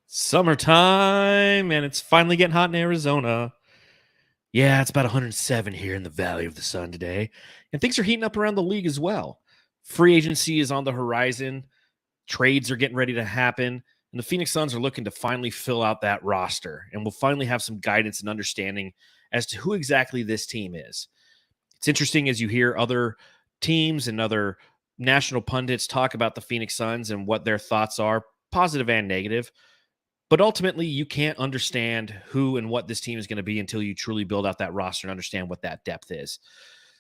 Summertime, and it's finally getting hot in Arizona. Yeah, it's about 107 here in the Valley of the Sun today, and things are heating up around the league as well. Free agency is on the horizon. Trades are getting ready to happen, and the Phoenix Suns are looking to finally fill out that roster, and we'll finally have some guidance and understanding as to who exactly this team is. It's interesting as you hear other teams and other national pundits talk about the Phoenix Suns and what their thoughts are, positive and negative. But ultimately, you can't understand who and what this team is going to be until you truly build out that roster and understand what that depth is.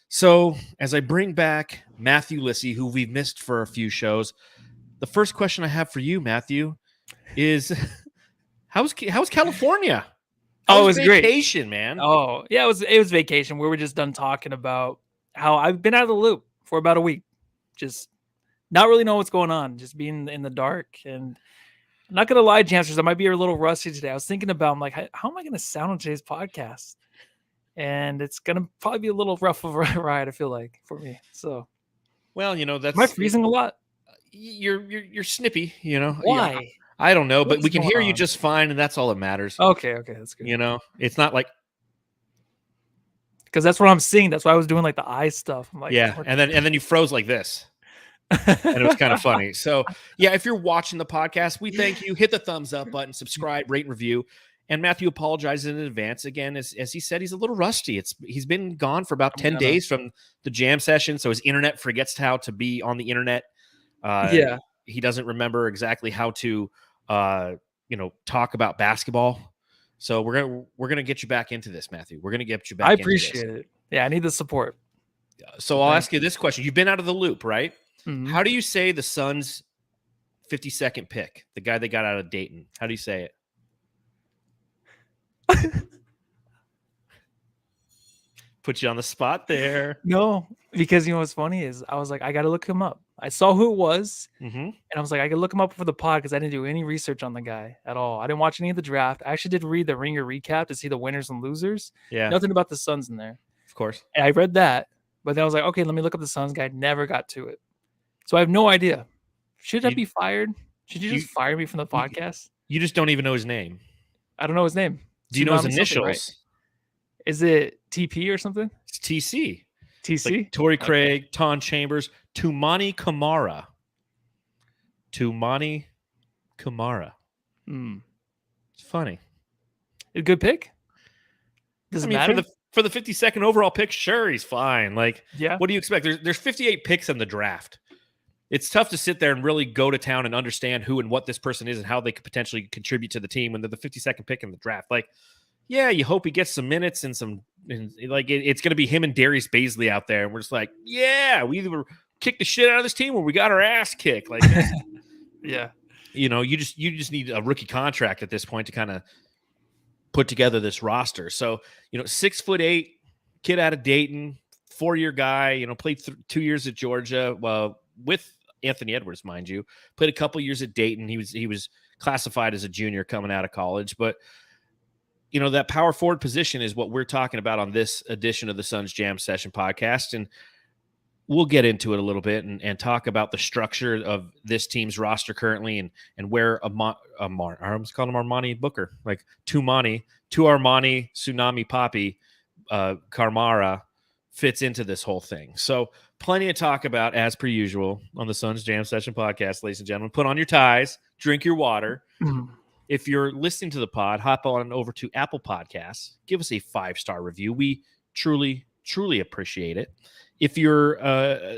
So as I bring back Matthew Lissy, who we've missed for a few shows, the first question I have for you, Matthew, is how's California? Oh, it was vacation, great, man. Oh, yeah, it was vacation. We were just done talking about how I've been out of the loop for about a week. Just not really know what's going on, just being in the dark. And I'm not going to lie, Chancers, I might be a little rusty today. I was thinking about, I'm like, how am I going to sound on today's podcast? And it's going to probably be a little rough of a ride, I feel like, for me. So, well, that's... Am I freezing a lot? You're snippy, Why? Yeah, I don't know, but What's we can hear going you on? just fine, and that's all that matters. Okay, that's good. It's not like... Because that's what I'm seeing. That's why I was doing like the eye stuff. I'm like, yeah, and then you froze like this. And it was kind of funny. So, yeah, if you're watching the podcast, we thank you. Hit the thumbs up button, subscribe, rate, and review. And Matthew apologizes in advance. Again, as he said, he's a little rusty. He's been gone for about 10 days from the jam session, so his internet forgets how to be on the internet. He doesn't remember exactly how to talk about basketball. So we're gonna get you back into this, Matthew. We're gonna get you back. I appreciate it. Yeah, I need the support. So I'll ask you this question. You've been out of the loop, right? Mm-hmm. How do you say the Suns' 52nd pick, the guy they got out of Dayton? How do you say it? Put you on the spot there. No, because what's funny is I was like, I got to look him up. I saw who it was, and I was like, I could look him up for the pod because I didn't do any research on the guy at all. I didn't watch any of the draft. I actually did read the Ringer recap to see the winners and losers. Yeah. Nothing about the Suns in there. Of course. And I read that, but then I was like, okay, let me look up the Suns guy. Never got to it. So I have no idea. Should I be fired? Should you just fire me from the podcast? You just don't even know his name. I don't know his name. Do you know his initials? Right? Is it TP or something? It's TC. TC? Like Torrey Craig, Ton Chambers, Toumani Camara. It's funny. A good pick? Does it matter? For the 52nd overall pick, sure, he's fine. Like, yeah. What do you expect? There's 58 picks in the draft. It's tough to sit there and really go to town and understand who and what this person is and how they could potentially contribute to the team when they're the 52nd pick in the draft. Like, yeah, you hope he gets some minutes and it's going to be him and Darius Baisley out there. And we're just like, yeah, we either kicked the shit out of this team or we got our ass kicked. Like, yeah, you just need a rookie contract at this point to kind of put together this roster. So, 6'8" kid out of Dayton, 4-year guy, played 2 years at Georgia. Well, with Anthony Edwards, mind you, played a couple years at Dayton. He was classified as a junior coming out of college, but that power forward position is what we're talking about on this edition of the Suns Jam Session podcast. And we'll get into it a little bit and talk about the structure of this team's roster currently and where I almost called him Armani Booker, like Armani, Tsunami Poppy, Carmara fits into this whole thing. So plenty of talk about, as per usual, on the Suns Jam Session podcast, ladies and gentlemen. Put on your ties, drink your water. Mm-hmm. If you're listening to the pod, hop on over to Apple Podcasts. Give us a 5-star review. We truly, truly appreciate it. If you're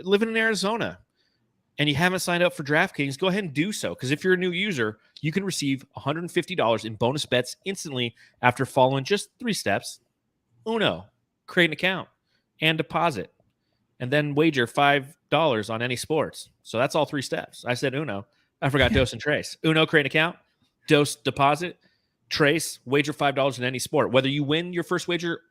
living in Arizona and you haven't signed up for DraftKings, go ahead and do so. Because if you're a new user, you can receive $150 in bonus bets instantly after following just 3 steps. Uno, create an account and deposit. And then wager $5 on any sports. So that's all 3 steps. I said Uno. I forgot Dos and Trace. Uno, create an account. Dos, deposit. Trace, wager $5 in any sport. Whether you win your first wager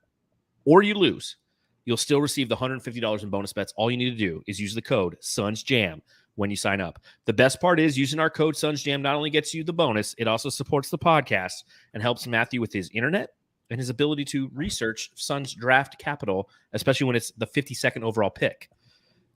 or you lose, you'll still receive the $150 in bonus bets. All you need to do is use the code SUNSJAM when you sign up. The best part is using our code SUNSJAM not only gets you the bonus, it also supports the podcast and helps Matthew with his internet and his ability to research Suns draft capital, especially when it's the 52nd overall pick.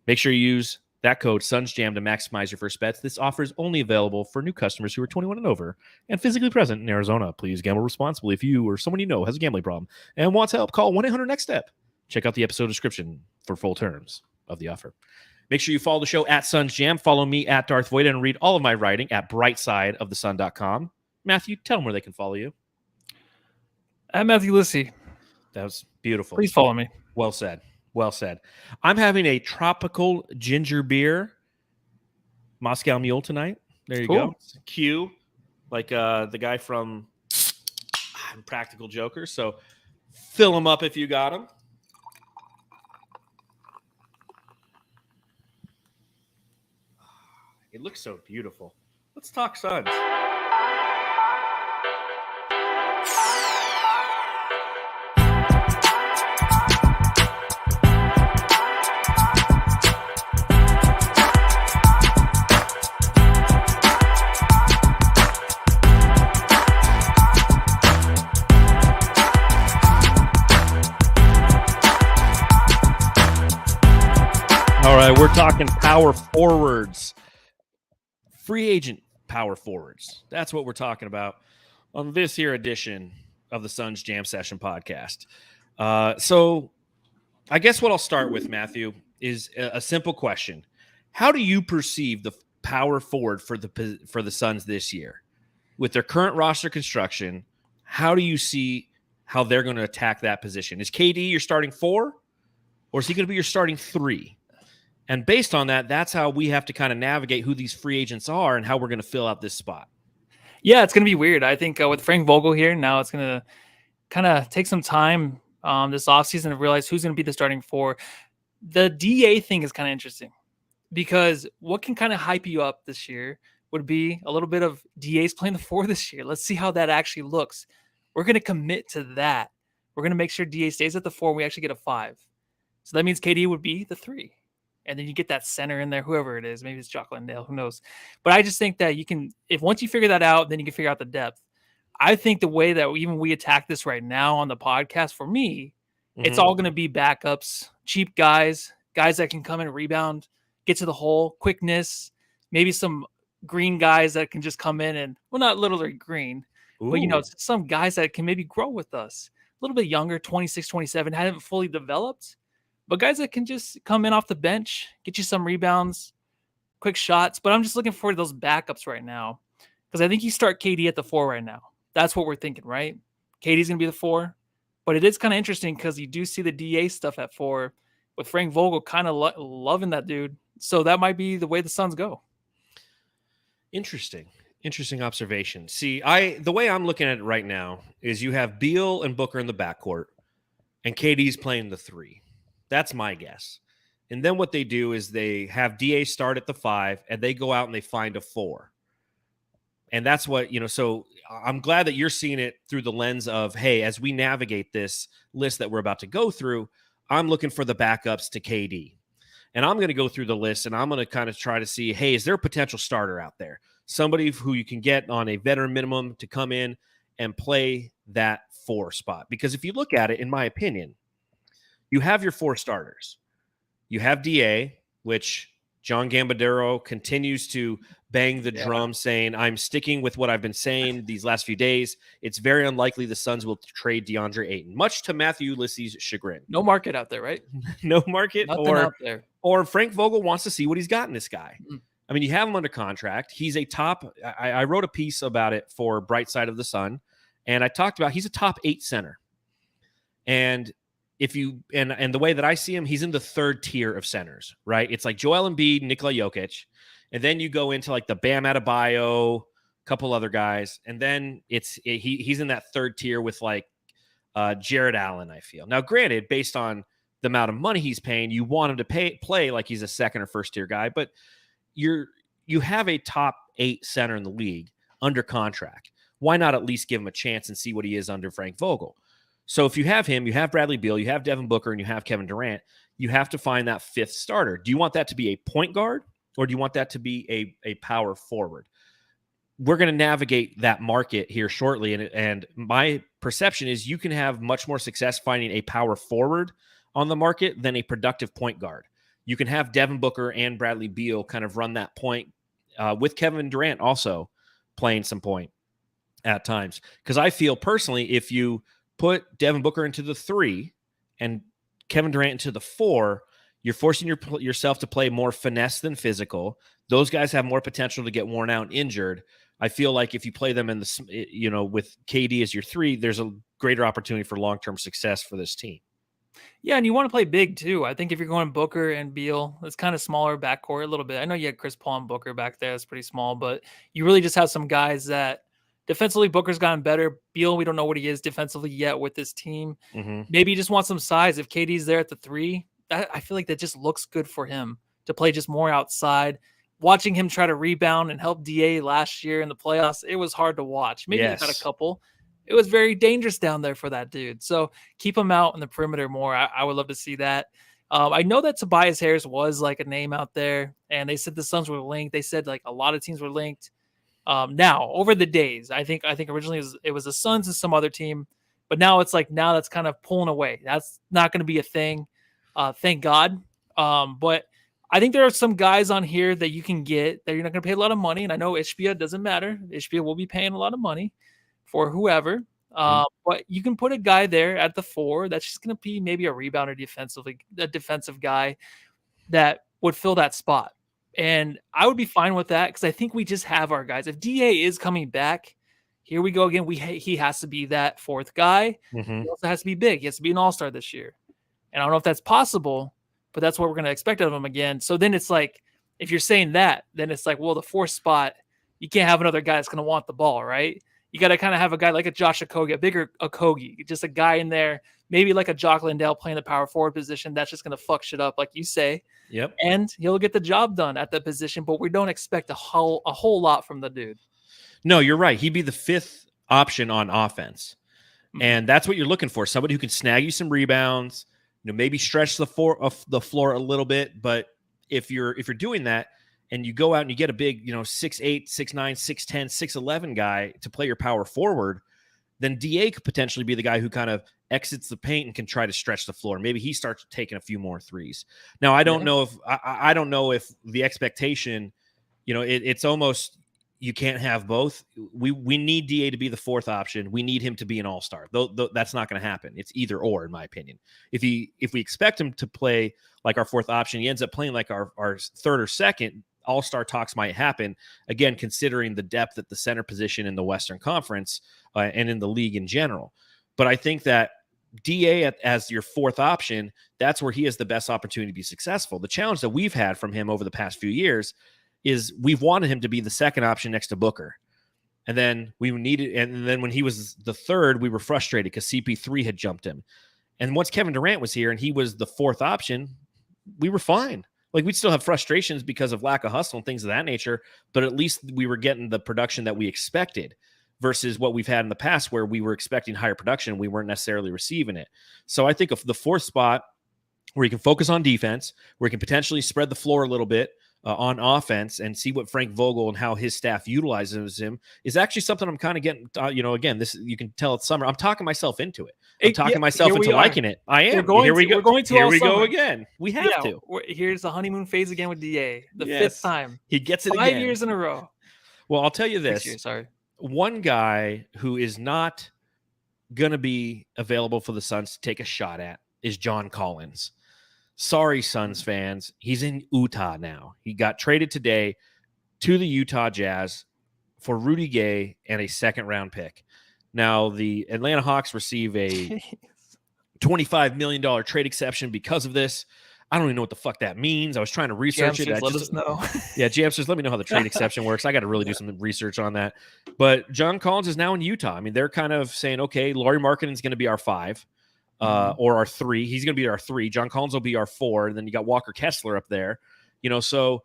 Make sure you use That code SUNSJAM to maximize your first bets. This offer is only available for new customers who are 21 and over and physically present in Arizona. Please gamble responsibly. If you or someone you know has a gambling problem and wants help, call 1-800-NEXT-STEP. Check out the episode description for full terms of the offer. Make sure you follow the show at SUNSJAM. Follow me at Darth Voida and read all of my writing at brightsideofthesun.com. Matthew, tell them where they can follow you. At Matthew Lissy. That was beautiful. Please follow me. Well said. Well said. I'm having a tropical ginger beer Moscow Mule tonight. There you go. Q, like the guy from Practical Joker. So fill them up if you got them. It looks so beautiful. Let's talk Suns. All right, we're talking power forwards. Free agent power forwards. That's what we're talking about on this here edition of the Suns Jam Session podcast. So I guess what I'll start with, Matthew, is a simple question. How do you perceive the power forward for the Suns this year? With their current roster construction, how do you see how they're going to attack that position? Is KD your starting 4, or is he going to be your starting 3? And based on that, that's how we have to kind of navigate who these free agents are and how we're going to fill out this spot. Yeah, it's going to be weird. I think with Frank Vogel here, now it's going to kind of take some time this offseason to realize who's going to be the starting 4. The DA thing is kind of interesting because what can kind of hype you up this year would be a little bit of DAs playing the 4 this year. Let's see how that actually looks. We're going to commit to that. We're going to make sure DA stays at the 4. We actually get a 5. So that means KD would be the 3. And then you get that center in there, whoever it is. Maybe it's Jock Landale, who knows? But I just think that you can, if once you figure that out, then you can figure out the depth. I think the way that even we attack this right now on the podcast, for me, it's all going to be backups, cheap guys that can come in and rebound, get to the hole, quickness, maybe some green guys that can just come in and, well, not literally green, but, some guys that can maybe grow with us. A little bit younger, 26, 27, haven't fully developed. But guys that can just come in off the bench, get you some rebounds, quick shots. But I'm just looking for those backups right now because I think you start KD at the 4 right now. That's what we're thinking, right? KD's going to be the 4. But it is kind of interesting because you do see the DA stuff at 4 with Frank Vogel kind of loving that dude. So that might be the way the Suns go. Interesting observation. See, the way I'm looking at it right now is you have Beal and Booker in the backcourt and KD's playing the 3. That's my guess. And then what they do is they have DA start at the 5 and they go out and they find a 4. And that's what, so I'm glad that you're seeing it through the lens of, hey, as we navigate this list that we're about to go through, I'm looking for the backups to KD. And I'm going to go through the list and I'm going to kind of try to see, hey, is there a potential starter out there? Somebody who you can get on a veteran minimum to come in and play that 4 spot. Because if you look at it, in my opinion, you have your 4 starters. You have DA, which John Gambadero continues to bang the drum saying, I'm sticking with what I've been saying these last few days. It's very unlikely the Suns will trade DeAndre Ayton, much to Matthew Ulysses' chagrin. No market out there, right? No market. Nothing out there. Or Frank Vogel wants to see what he's got in this guy. I mean, you have him under contract. He's a top – I wrote a piece about it for Bright Side of the Sun, and I talked about he's a top 8 center. And – if you and the way that I see him, he's in the 3rd tier of centers, right? It's like Joel Embiid, Nikola Jokic, and then you go into like the Bam Adebayo, a couple other guys, and then he's in that 3rd tier with like Jared Allen. I feel now, granted, based on the amount of money he's paying, you want him to play like he's a 2nd or 1st tier guy, but you have a top 8 center in the league under contract. Why not at least give him a chance and see what he is under Frank Vogel? So if you have him, you have Bradley Beal, you have Devin Booker, and you have Kevin Durant, you have to find that 5th starter. Do you want that to be a point guard or do you want that to be a power forward? We're going to navigate that market here shortly. And my perception is you can have much more success finding a power forward on the market than a productive point guard. you can have Devin Booker and Bradley Beal kind of run that point with Kevin Durant also playing some point at times. Because I feel personally, if you put Devin Booker into the 3 and Kevin Durant into the 4, you're forcing yourself to play more finesse than physical. Those guys have more potential to get worn out and injured. I feel like if you play them in the, with KD as your 3, there's a greater opportunity for long-term success for this team. Yeah, and you want to play big too. I think if you're going Booker and Beal, it's kind of smaller backcourt a little bit. I know you had Chris Paul and Booker back there. It's pretty small, but you really just have some guys that defensively, Booker's gotten better. Beal, we don't know what he is defensively yet with this team. Mm-hmm. Maybe you just want some size. If KD's there at the 3, I feel like that just looks good for him to play just more outside. Watching him try to rebound and help DA last year in the playoffs, it was hard to watch. Maybe he got a couple. It was very dangerous down there for that dude. So keep him out in the perimeter more. I would love to see that. I know that Tobias Harris was like a name out there, and they said the Suns were linked. They said like a lot of teams were linked. Now over the days, I think originally it was the Suns and some other team, but now it's like that's kind of pulling away. That's not going to be a thing. Thank God. But I think there are some guys on here that you can get that you're not going to pay a lot of money. And I know Ishbia doesn't matter. Ishbia will be paying a lot of money for whoever. But you can put a guy there at the 4 that's just going to be maybe a rebounder a defensive guy that would fill that spot. And I would be fine with that because I think we just have our guys. If DA is coming back, here we go again. He has to be that 4th guy. Mm-hmm. He also has to be big. He has to be an all-star this year. And I don't know if that's possible, but that's what we're going to expect of him again. So then it's like, if you're saying that, then it's like, well, the 4th spot, you can't have another guy that's going to want the ball, right? You got to kind of have a guy like a Josh Okogie, a bigger Okogie, just a guy in there, maybe like a Jock Landale playing the power forward position. That's just going to fuck shit up, like you say. Yep. And he'll get the job done at that position, but we don't expect a whole lot from the dude. No, you're right. He'd be the 5th option on offense. Mm-hmm. And that's what you're looking for. Somebody who can snag you some rebounds, maybe stretch the floor a little bit. But if you're doing that and you go out and you get a big, 6'8", 6'9", 6'10", 6'11" guy to play your power forward, then DA could potentially be the guy who kind of exits the paint and can try to stretch the floor. Maybe he starts taking a few more threes. Now, I don't know if I don't know if the expectation, it's almost you can't have both. We need DA to be the 4th option. We need him to be an all-star. Though that's not going to happen. It's either or, in my opinion. If we expect him to play like our 4th option, he ends up playing like our 3rd or 2nd. All-star talks might happen, again, considering the depth at the center position in the Western Conference and in the league in general. But I think that DA as your 4th option, that's where he has the best opportunity to be successful. The challenge that we've had from him over the past few years is we've wanted him to be the 2nd option next to Booker. And then and then when he was the 3rd, we were frustrated because CP3 had jumped him. And once Kevin Durant was here and he was the 4th option, we were fine. Like, we'd still have frustrations because of lack of hustle and things of that nature, but at least we were getting the production that we expected versus what we've had in the past where we were expecting higher production. We weren't necessarily receiving it. So I think of the 4th spot where you can focus on defense, where you can potentially spread the floor a little bit on offense and see what Frank Vogel and how his staff utilizes him is actually something I'm kind of getting, again, this, you can tell it's summer. I'm talking myself into it. I'm talking myself into liking it. I am. Here we go again. We have to. Here's the honeymoon phase again with DA. The 5th time. He gets it 5 years in a row. Well, I'll tell you this. 6 years, sorry. One guy who is not going to be available for the Suns to take a shot at is John Collins. Sorry, Suns fans. He's in Utah now. He got traded today to the Utah Jazz for Rudy Gay and a 2nd-round pick. Now, the Atlanta Hawks receive a $25 million trade exception because of this. I don't even know what the fuck that means. I was trying to research it. Let us know. Yeah, Jamsters, let me know how the trade exception works. I got to really do some research on that. But John Collins is now in Utah. I mean, they're kind of saying, okay, Lauri Markkanen is going to be our 5. Or our 3. He's going to be our 3. John Collins will be our 4. And then you got Walker Kessler up there. So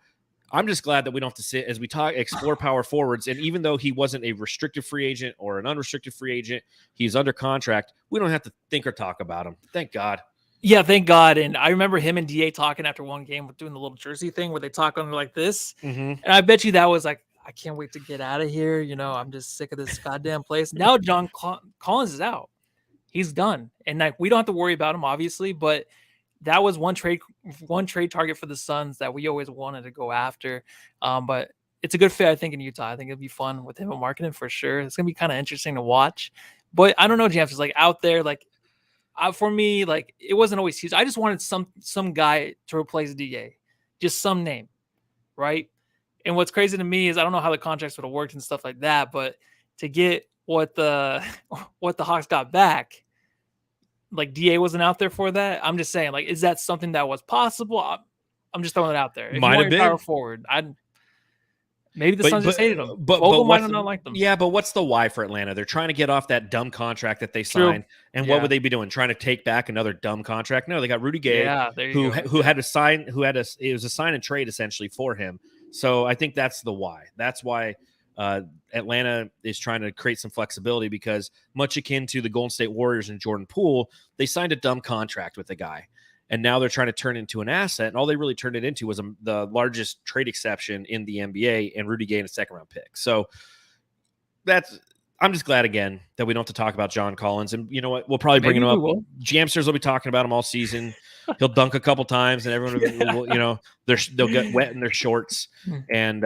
I'm just glad that we don't have to sit as we explore power forwards. And even though he wasn't a restricted free agent or an unrestricted free agent, he's under contract. We don't have to think or talk about him. Thank God. Yeah, thank God. And I remember him and DA talking after one game doing the little jersey thing where they talk on like this. Mm-hmm. And I bet you that was like, I can't wait to get out of here. I'm just sick of this goddamn place. Now John Collins is out. He's done. And like, we don't have to worry about him, obviously, but that was one trade target for the Suns that we always wanted to go after. But it's a good fit, I think, in Utah. I think it'd be fun with him and marketing for sure. It's gonna be kind of interesting to watch. But I don't know, James is like out there, like for me, like it wasn't always huge. I just wanted some guy to replace DA, just some name, right? And what's crazy to me is I don't know how the contracts would have worked and stuff like that, but to get what the Hawks got back, like DA wasn't out there for that. I'm just saying, like, is that something that was possible? I'm just throwing it out there. If might you want have your been power forward, maybe the Suns just hated him. But Vogel might have not liked them. Yeah, but what's the why for Atlanta? They're trying to get off that dumb contract that they signed. And what would they be doing? Trying to take back another dumb contract? No, they got Rudy Gay, who had to sign, it was a sign and trade essentially for him. So I think that's the why. That's why Atlanta is trying to create some flexibility, because much akin to the Golden State Warriors and Jordan Poole, they signed a dumb contract with the guy. And now they're trying to turn it into an asset. And all they really turned it into was the largest trade exception in the NBA, and Rudy Gay in a second-round pick. So I'm just glad, again, that we don't have to talk about John Collins. And you know what? We'll probably bring him up. Jamsters will be talking about him all season. He'll dunk a couple times, and everyone will, they'll get wet in their shorts and,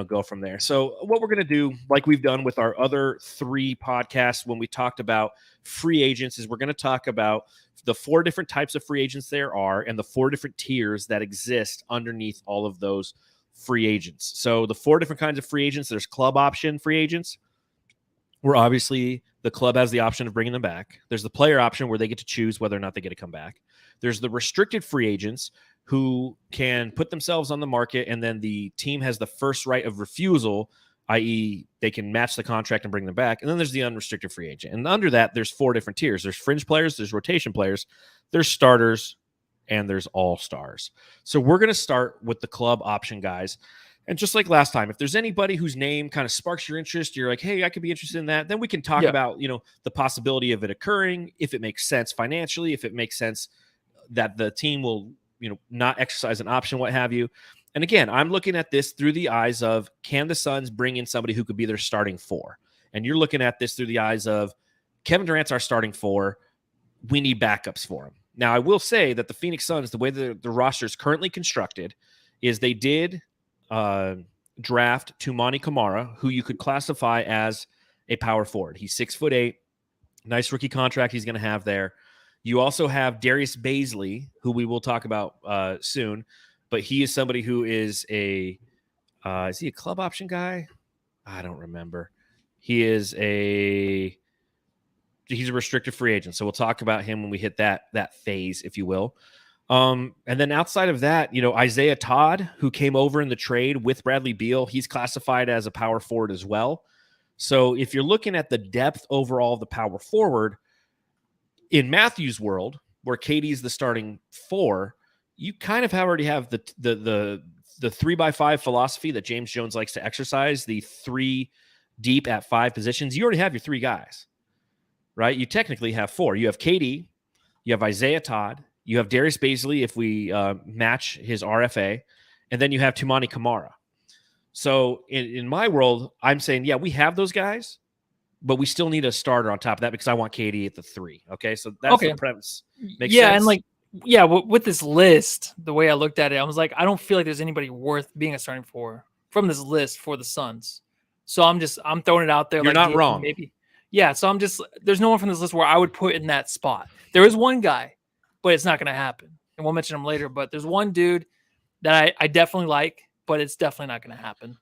go from there. So what we're going to do, like we've done with our other 3 podcasts when we talked about free agents, is we're going to talk about the 4 different types of free agents there are and the 4 different tiers that exist underneath all of those free agents. So the 4 different kinds of free agents, there's club option free agents, where obviously the club has the option of bringing them back. There's the player option, where they get to choose whether or not they get to come back. There's the restricted free agents, who can put themselves on the market, and then the team has the first right of refusal, i.e. they can match the contract and bring them back. And then there's the unrestricted free agent. And under that, there's 4 different tiers. There's fringe players, there's rotation players, there's starters, and there's all-stars. So we're going to start with the club option guys. And just like last time, if there's anybody whose name kind of sparks your interest, you're like, hey, I could be interested in that, then we can talk about, the possibility of it occurring, if it makes sense financially, if it makes sense that the team will, not exercise an option, what have you. And again, I'm looking at this through the eyes of, can the Suns bring in somebody who could be their starting 4? And you're looking at this through the eyes of, Kevin Durant's our starting 4. We need backups for him. Now, I will say that the Phoenix Suns, the way the roster is currently constructed, is they did draft Toumani Camara, who you could classify as a power forward. He's 6'8", nice rookie contract he's going to have there. You also have Darius Bazley, who we will talk about soon, but he is somebody who is is he a club option guy? I don't remember. He's a restricted free agent, so we'll talk about him when we hit that phase, if you will. And then outside of that, Isaiah Todd, who came over in the trade with Bradley Beal, he's classified as a power forward as well. So if you're looking at the depth overall of the power forward, in Matthew's world, where KD's the starting 4, you kind of already have the 3x5 philosophy that James Jones likes to exercise, the 3 deep at 5 positions. You already have your 3 guys, right? You technically have 4. You have KD, you have Isaiah Todd, you have Darius Bazley if we match his RFA, and then you have Toumani Camara. So in my world, I'm saying, yeah, we have those guys, but we still need a starter on top of that, because I want KD at the 3. Okay, so that's the premise. Makes sense? And with this list, the way I looked at it, I was like, I don't feel like there's anybody worth being a starting 4 from this list for the Suns. So I'm throwing it out there. You're not wrong. Maybe. Yeah, so there's no one from this list where I would put in that spot. There is one guy, but it's not going to happen. And we'll mention him later, but there's one dude that I definitely like, but it's definitely not going to happen.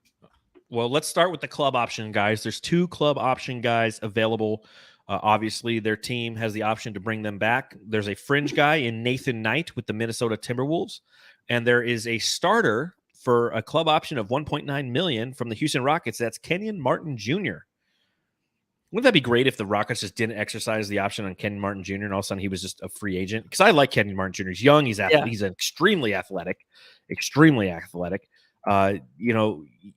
Well, let's start with the club option guys. There's 2 club option guys available. Obviously, their team has the option to bring them back. There's a fringe guy in Nathan Knight with the Minnesota Timberwolves, and there is a starter for a club option of $1.9 million from the Houston Rockets. That's Kenyon Martin Jr. Wouldn't that be great if the Rockets just didn't exercise the option on Kenyon Martin Jr. and all of a sudden he was just a free agent? Because I like Kenyon Martin Jr. He's young. He's extremely athletic. You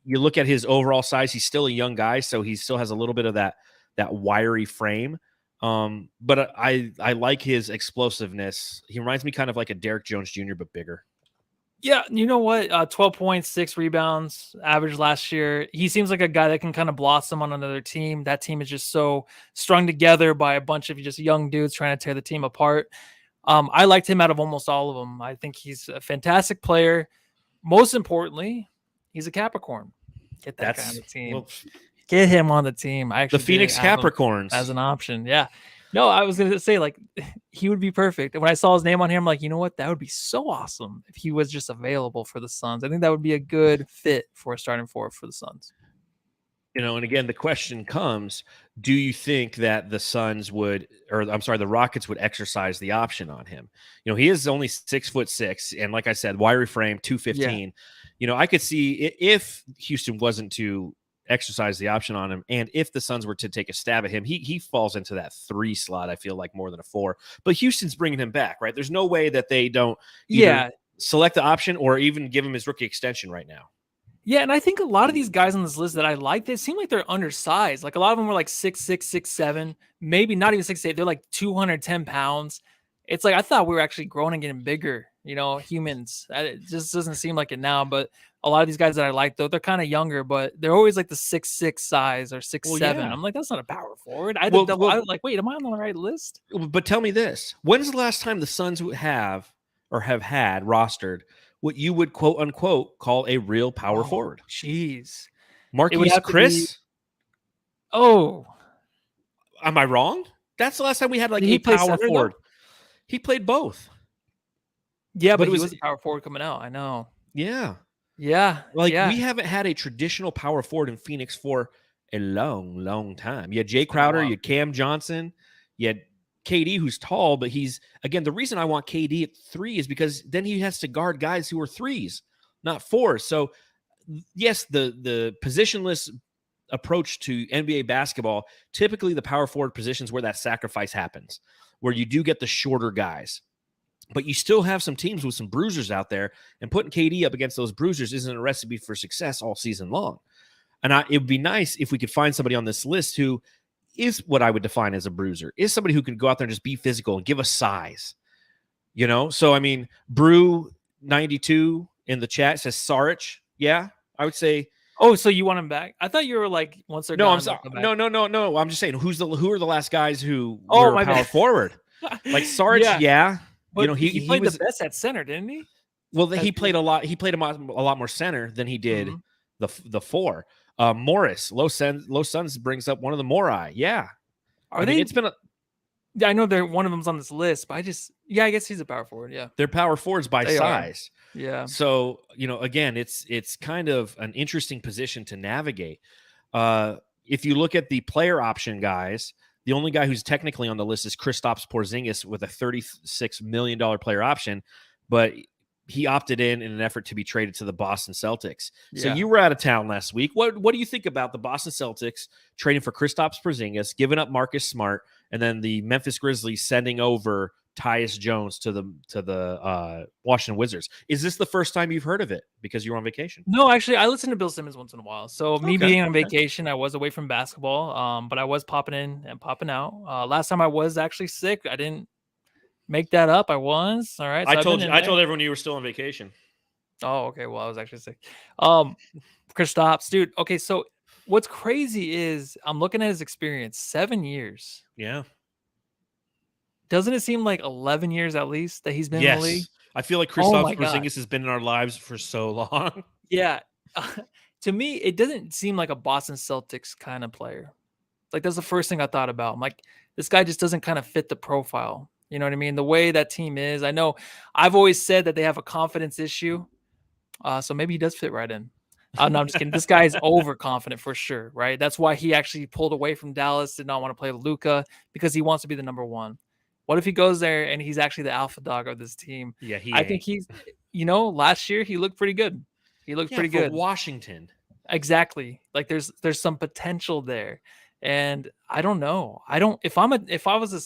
look at his overall size, he's still a young guy, so he still has a little bit of that wiry frame. But I like his explosiveness. He reminds me kind of like a Derek Jones Jr., but bigger. Yeah, you know what? 12.6 rebounds average last year. He seems like a guy that can kind of blossom on another team. That team is just so strung together by a bunch of just young dudes trying to tear the team apart. I liked him out of almost all of them. I think he's a fantastic player. Most importantly, he's a Capricorn. Get that guy on the team. Well, Get him on the team. I actually the Phoenix have him Capricorns as an option. Yeah. No, I was gonna say like he would be perfect. And when I saw his name on here, I'm like, you know what? That would be so awesome if he was just available for the Suns. I think that would be a good fit for a starting forward for the Suns. And again, the question comes: do you think that the Suns would, or I'm sorry, the Rockets would exercise the option on him? He is only 6'6", and like I said, wiry frame, 215. I could see if Houston wasn't to exercise the option on him, and if the Suns were to take a stab at him, he falls into that 3 slot. I feel like more than a 4. But Houston's bringing him back, right? There's no way that they don't select the option or even give him his rookie extension right now. Yeah, and I think a lot of these guys on this list that I like, they seem like they're undersized. Like a lot of them were like 6'6", 6'7", maybe not even 6'8". They're like 210 pounds. It's like I thought we were actually growing and getting bigger, humans. It just doesn't seem like it now. But a lot of these guys that I like, though, they're kind of younger, but they're always like the 6'6" size or 6'7". Yeah. I'm like, that's not a power forward. I was like, wait, am I on the right list? But tell me this: when's the last time the Suns have had rostered what you would quote unquote call a real power forward? Jeez, Marquese Chriss. Oh, am I wrong? That's the last time we had like a power forward. He played both. Yeah, but he was a power forward coming out. I know. Yeah. Yeah. We haven't had a traditional power forward in Phoenix for a long, long time. You had Jay Crowder, you had Cam Johnson, you had KD, who's tall, but he's, again, the reason I want KD at 3 is because then he has to guard guys who are 3s, not 4s. So yes, the positionless approach to NBA basketball, typically the power forward positions where that sacrifice happens, where you do get the shorter guys. But you still have some teams with some bruisers out there, and putting KD up against those bruisers isn't a recipe for success all season long. And it would be nice if we could find somebody on this list who is what I would define as a bruiser, is somebody who can go out there and just be physical and give us size. So I mean, Brew92 in the chat says Saric. Yeah, I would say. Oh, so you want him back? I thought you were like, once they're no, gone, I'm sorry. No. I'm just saying, who are the last guys who were power forward? Like Saric, yeah. But he played the best at center, didn't he? Well, he played a lot. He played a lot more center than he did the 4. Morris, Low Suns brings up one of the Morai. Yeah, it's been I know one of them's on this list, but I guess he's a power forward. Yeah, they're power forwards by size. Yeah. So again, it's kind of an interesting position to navigate. If you look at the player option guys, the only guy who's technically on the list is Kristaps Porzingis with a $36 million player option, but he opted in an effort to be traded to the Boston Celtics. Yeah. So you were out of town last week. What do you think about the Boston Celtics trading for Kristaps Porzingis, giving up Marcus Smart, and then the Memphis Grizzlies sending over Tyus Jones to the Washington Wizards? Is this the first time you've heard of it because you were on vacation? No, actually, I listen to Bill Simmons once in a while. So me being on vacation, I was away from basketball, but I was popping in and popping out. Last time I was actually sick. I didn't make that up. I was. All right. So I told everyone you were still on vacation. Oh, okay. Well, I was actually sick. Kristaps, dude. Okay, so what's crazy is I'm looking at his experience. 7 years. Yeah. Doesn't it seem like 11 years at least that he's been in the league? I feel like Kristaps Porzingis has been in our lives for so long. Yeah. To me, it doesn't seem like a Boston Celtics kind of player. Like, that's the first thing I thought about. I'm like, this guy just doesn't kind of fit the profile. You know what I mean? The way that team is. I know I've always said that they have a confidence issue. So maybe he does fit right in. No, I'm just kidding. This guy is overconfident for sure, right? That's why he actually pulled away from Dallas, did not want to play with Luka, because he wants to be the number 1. What if he goes there and he's actually the alpha dog of this team? Yeah, I think he's, last year he looked pretty good. He looked pretty good. Washington. Exactly. Like there's some potential there. And I don't know. If I was the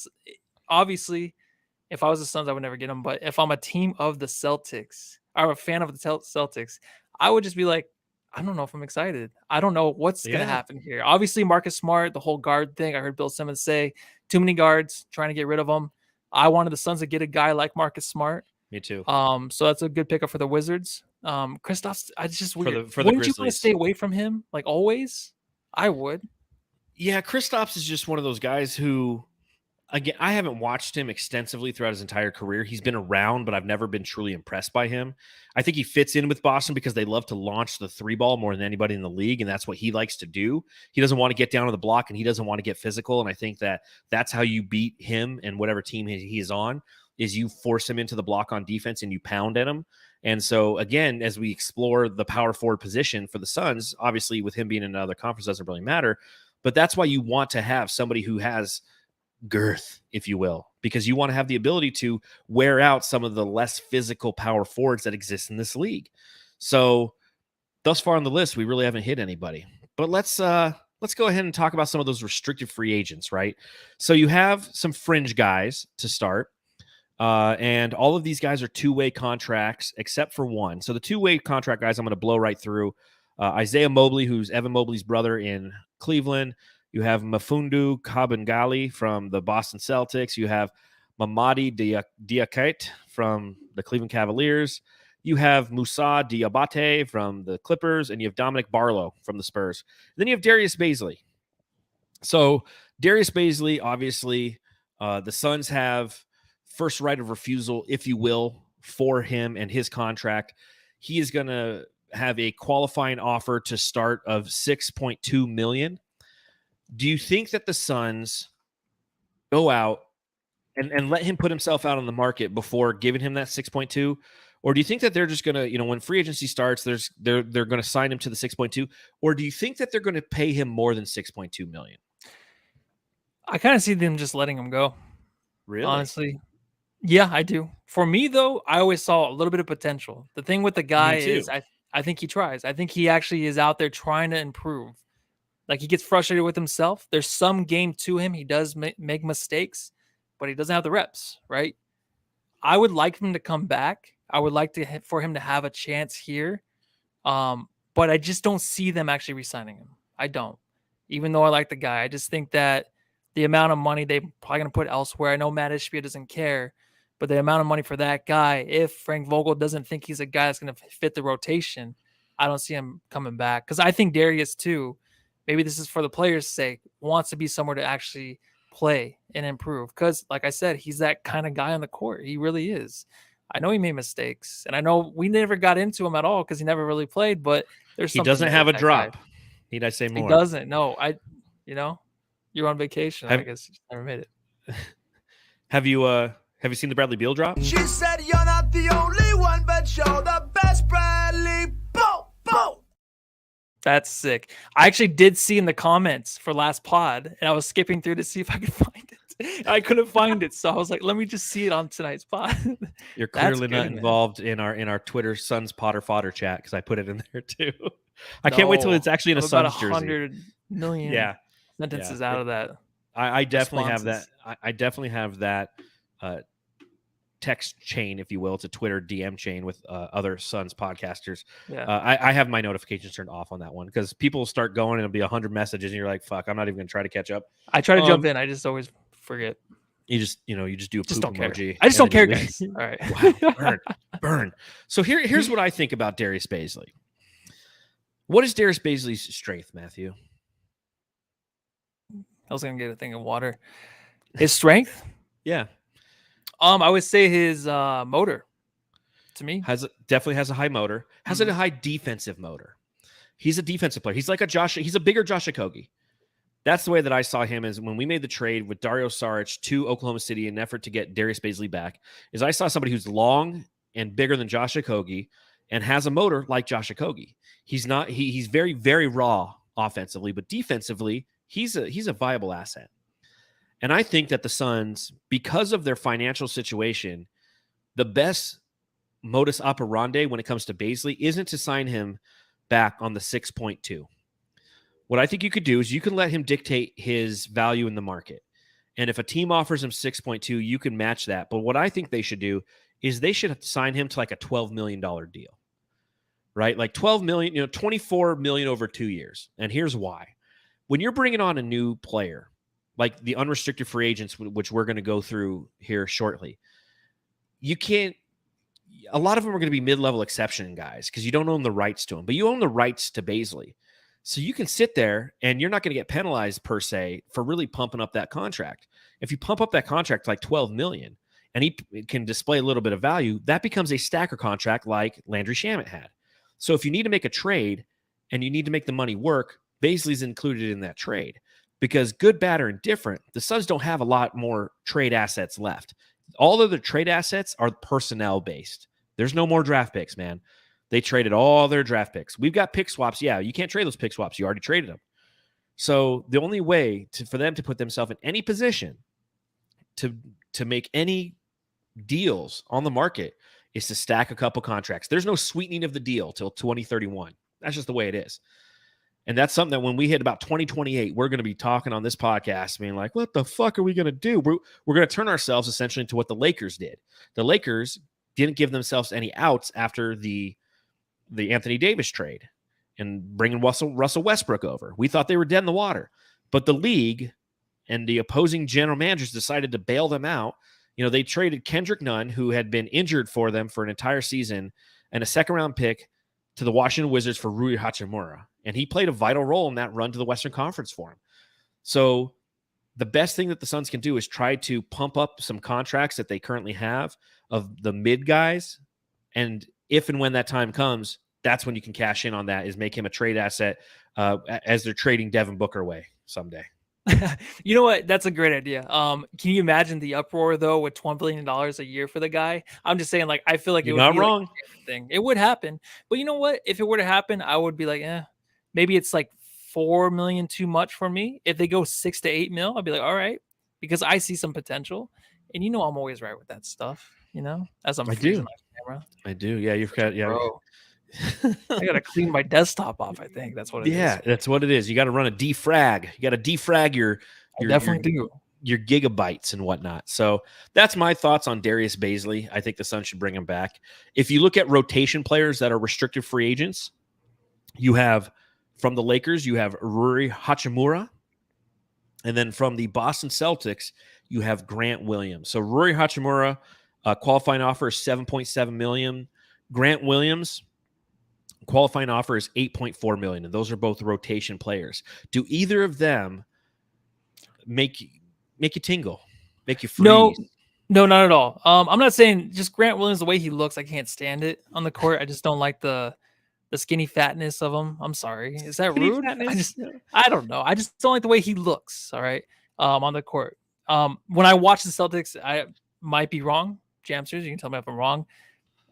Suns, I would never get him. But if I'm a team of the Celtics, or a fan of the Celtics, I would just be like, I don't know if I'm excited. I don't know what's going to happen here. Obviously, Marcus Smart, the whole guard thing. I heard Bill Simmons say too many guards, trying to get rid of them. I wanted the Suns to get a guy like Marcus Smart. Me too. So that's a good pickup for the Wizards. Kristaps, it's just weird. For the Wouldn't you want to stay away from him? Like always? I would. Yeah, Kristaps is just one of those guys who again, I haven't watched him extensively throughout his entire career. He's been around, but I've never been truly impressed by him. I think he fits in with Boston because they love to launch the 3 ball more than anybody in the league, and that's what he likes to do. He doesn't want to get down to the block, and he doesn't want to get physical, and I think that that's how you beat him and whatever team he is on, is you force him into the block on defense and you pound at him. And so, again, as we explore the power forward position for the Suns, obviously with him being in another conference doesn't really matter, but that's why you want to have somebody who has girth, if you will, because you want to have the ability to wear out some of the less physical power forwards that exist in this league. So thus far on the list, we really haven't hit anybody. But let's go ahead and talk about some of those restricted free agents, right? So you have some fringe guys to start. And all of these guys are 2-way contracts except for one. So the 2-way contract guys, I'm going to blow right through. Isaiah Mobley, who's Evan Mobley's brother in Cleveland. You have Mafundu Kabengele from the Boston Celtics. You have Mamadi Diakite from the Cleveland Cavaliers. You have Moussa Diabate from the Clippers, and you have Dominic Barlow from the Spurs. And then you have Darius Bazley. So Darius Bazley, obviously, the Suns have first right of refusal, if you will, for him and his contract. He is going to have a qualifying offer to start of $6.2 million. Do you think that the Suns go out and let him put himself out on the market before giving him that 6.2? Or do you think that they're just going to, when free agency starts, they're going to sign him to the 6.2? Or do you think that they're going to pay him more than 6.2 million? I kind of see them just letting him go. Really? Honestly. Yeah, I do. For me, though, I always saw a little bit of potential. The thing with the guy is I think he tries. I think he actually is out there trying to improve. Like, he gets frustrated with himself. There's some game to him. He does make mistakes, but he doesn't have the reps, right? I would like him to come back. I would like for him to have a chance here. But I just don't see them actually re-signing him. I don't. Even though I like the guy, I just think that the amount of money they're probably going to put elsewhere. I know Matt Ishbia doesn't care, but the amount of money for that guy, if Frank Vogel doesn't think he's a guy that's going to fit the rotation, I don't see him coming back. Because I think Darius, too, maybe this is for the players' sake, wants to be somewhere to actually play and improve. Because, like I said, he's that kind of guy on the court. He really is. I know he made mistakes, and I know we never got into him at all because he never really played, but there's something. He doesn't have a drop. Guy. Need I say more? He doesn't. No, you're on vacation. I guess you never made it. Have you seen the Bradley Beal drop? She said you're not the only one, but you're the best, Bradley. Boom, boom. That's sick. I actually did see in the comments for last pod, and I was skipping through to see if I could find it. I couldn't find it, so I was like, let me just see it on tonight's pod. You're clearly not involved in our Twitter Suns Potter Fodder chat because I put it in there too. I can't wait till it's actually in a Suns jersey. 100 million sentences out of that. I definitely have that. I definitely have that text chain, if you will. It's a Twitter DM chain with other Suns podcasters. Yeah. I have my notifications turned off on that one because people start going and it'll be 100 messages and you're like, fuck, I'm not even going to try to catch up. I try to jump in. I just always forget. You just do a poop emoji. I just don't care, guys. All right. Wow, burn. So here's what I think about Darius Bazley. What is Darius Bazley's strength, Matthew? I was going to get a thing of water. His strength? Yeah. I would say his motor. To me, definitely has a high motor. Has a high defensive motor. He's a defensive player. He's like he's a bigger Josh Okogie. That's the way that I saw him is when we made the trade with Dario Saric to Oklahoma City in an effort to get Darius Bazley back, is I saw somebody who's long and bigger than Josh Okogie and has a motor like Josh Okogie. He's very, very raw offensively, but defensively, he's a viable asset. And I think that the Suns, because of their financial situation, the best modus operandi when it comes to Bazley isn't to sign him back on the 6.2. What I think you could do is you can let him dictate his value in the market. And if a team offers him 6.2, you can match that. But what I think they should do is they should sign him to like a $12 million deal, right? Like 12 million, 24 million over 2 years. And here's why. When you're bringing on a new player, like the unrestricted free agents, which we're going to go through here shortly, a lot of them are going to be mid-level exception guys because you don't own the rights to them, but you own the rights to Bazley. So you can sit there and you're not going to get penalized per se for really pumping up that contract. If you pump up that contract like 12 million and he can display a little bit of value, that becomes a stacker contract like Landry Shamet had. So if you need to make a trade and you need to make the money work, Bazley's included in that trade, because good, bad, or indifferent, the Suns don't have a lot more trade assets left. All of their trade assets are personnel based. There's no more draft picks, man. They traded all their draft picks. We've got pick swaps. Yeah, you can't trade those pick swaps. You already traded them. So the only way for them to put themselves in any position to make any deals on the market is to stack a couple contracts. There's no sweetening of the deal till 2031. That's just the way it is. And that's something that when we hit about 2028, we're going to be talking on this podcast, being like, what the fuck are we going to do? We're going to turn ourselves essentially into what the Lakers did. The Lakers didn't give themselves any outs after the Anthony Davis trade and bringing Russell Westbrook over. We thought they were dead in the water. But the league and the opposing general managers decided to bail them out. You know, they traded Kendrick Nunn, who had been injured for them for an entire season, and a second-round pick to the Washington Wizards for Rui Hachimura. And he played a vital role in that run to the Western Conference for him. So the best thing that the Suns can do is try to pump up some contracts that they currently have of the mid guys. And if and when that time comes, that's when you can cash in on that, is make him a trade asset as they're trading Devin Booker away someday. You know what? That's a great idea. Can you imagine the uproar though with $12 billion a year for the guy? I'm just saying, like, I feel like You're it would not be wrong. like a thing. It would happen. But you know what? If it were to happen, I would be like, maybe it's like 4 million too much for me. If they go 6 to 8 mil, I'd be like, all right, because I see some potential. And you know, I'm always right with that stuff, you know, as I'm freezing my camera. I do. Yeah, you've got, yeah. Bro. I gotta clean my desktop off. I think that's what it is. Yeah, that's what it is. You got to run a defrag. You got to defrag your gigabytes and whatnot. So that's my thoughts on Darius Bazley. I think the Suns should bring him back. If you look at rotation players that are restricted free agents, you have from the Lakers, you have Rui Hachimura. And then from the Boston Celtics, you have Grant Williams. So Rui Hachimura, qualifying offer is $7.7 million. Grant Williams, qualifying offer is $8.4 million. And those are both rotation players. Do either of them make you tingle, make you freeze? No, not at all. I'm not saying just Grant Williams, the way he looks, I can't stand it on the court. I just don't like the skinny fatness of him. I'm sorry. Is that Skinny rude? fatness? I don't know. I just don't like the way he looks. All right. On the court. When I watch the Celtics, I might be wrong. Jamsters, you can tell me if I'm wrong.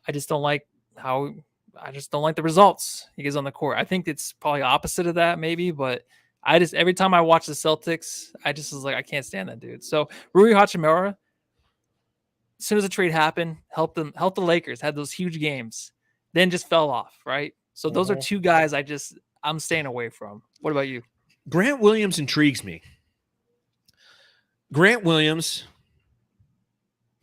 I just don't like the results he gets on the court. I think it's probably opposite of that, maybe, but every time I watch the Celtics, I just was like, I can't stand that dude. So Rui Hachimura, as soon as the trade happened, helped the Lakers, had those huge games, then just fell off, right? So those are two guys I'm staying away from. What about you? Grant Williams intrigues me. Grant Williams,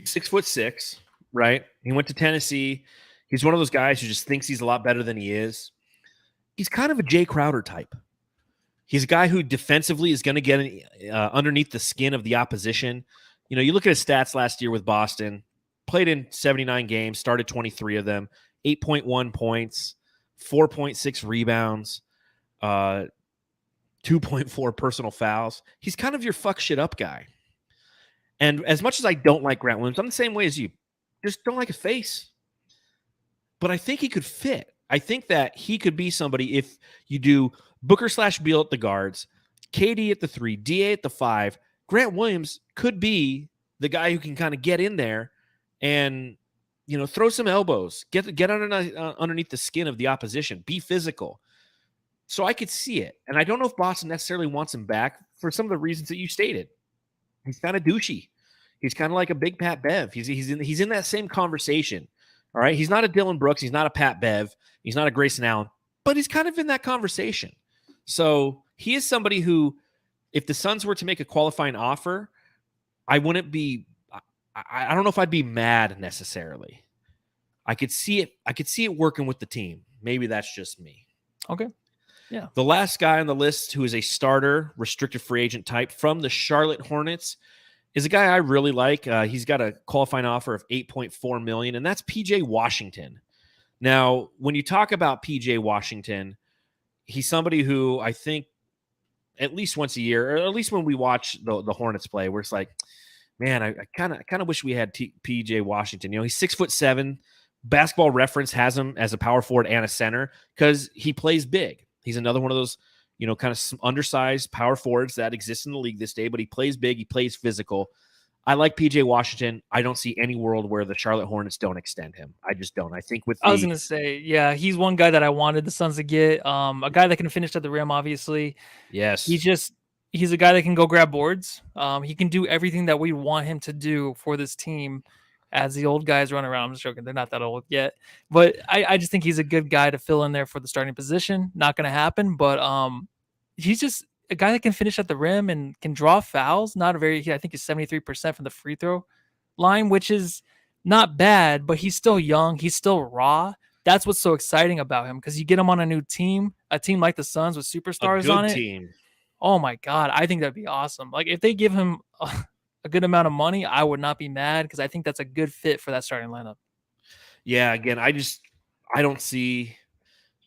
6'6", right? He went to Tennessee. He's one of those guys who just thinks he's a lot better than he is. He's kind of a Jay Crowder type. He's a guy who defensively is going to get underneath the skin of the opposition. You know, you look at his stats last year with Boston, played in 79 games, started 23 of them, 8.1 points, 4.6 rebounds, 2.4 personal fouls. He's kind of your fuck shit up guy. And as much as I don't like Grant Williams, I'm the same way as you. Just don't like his face. But I think he could fit. I think that he could be somebody if you do Booker/Beal at the guards, KD at the 3, DA at the 5. Grant Williams could be the guy who can kind of get in there and, you know, throw some elbows, get underneath the skin of the opposition, be physical. So I could see it. And I don't know if Boston necessarily wants him back for some of the reasons that you stated. He's kind of douchey. He's kind of like a big Pat Bev. He's in that same conversation. All right. He's not a Dylan Brooks. He's not a Pat Bev. He's not a Grayson Allen, but he's kind of in that conversation. So he is somebody who, if the Suns were to make a qualifying offer, I wouldn't be, I don't know if I'd be mad necessarily. I could see it working with the team. Maybe that's just me. Okay. Yeah. The last guy on the list who is a starter, restricted free agent type from the Charlotte Hornets is a guy I really like. He's got a qualifying offer of $8.4 million, and that's PJ Washington. Now, when you talk about PJ Washington, he's somebody who I think at least once a year, or at least when we watch the Hornets play, where it's like, man, I kind of wish we had PJ Washington. He's 6'7". Basketball Reference has him as a power forward and a center because he plays big. He's another one of those, kind of undersized power forwards that exist in the league this day, but he plays big. He plays physical. I like PJ Washington. I don't see any world where the Charlotte Hornets don't extend him. I just don't. I think I was going to say, yeah, he's one guy that I wanted the Suns to get. A guy that can finish at the rim, obviously. Yes. He's a guy that can go grab boards. He can do everything that we want him to do for this team as the old guys run around. I'm just joking. They're not that old yet. But I just think he's a good guy to fill in there for the starting position. Not going to happen, but he's just a guy that can finish at the rim and can draw fouls. I think he's 73% from the free throw line, which is not bad, but he's still young. He's still raw. That's what's so exciting about him, because you get him on a new team, a team like the Suns with superstars on it. Team. Oh my God, I think that'd be awesome. Like, if they give him a good amount of money, I would not be mad, because I think that's a good fit for that starting lineup. Yeah, again, I don't see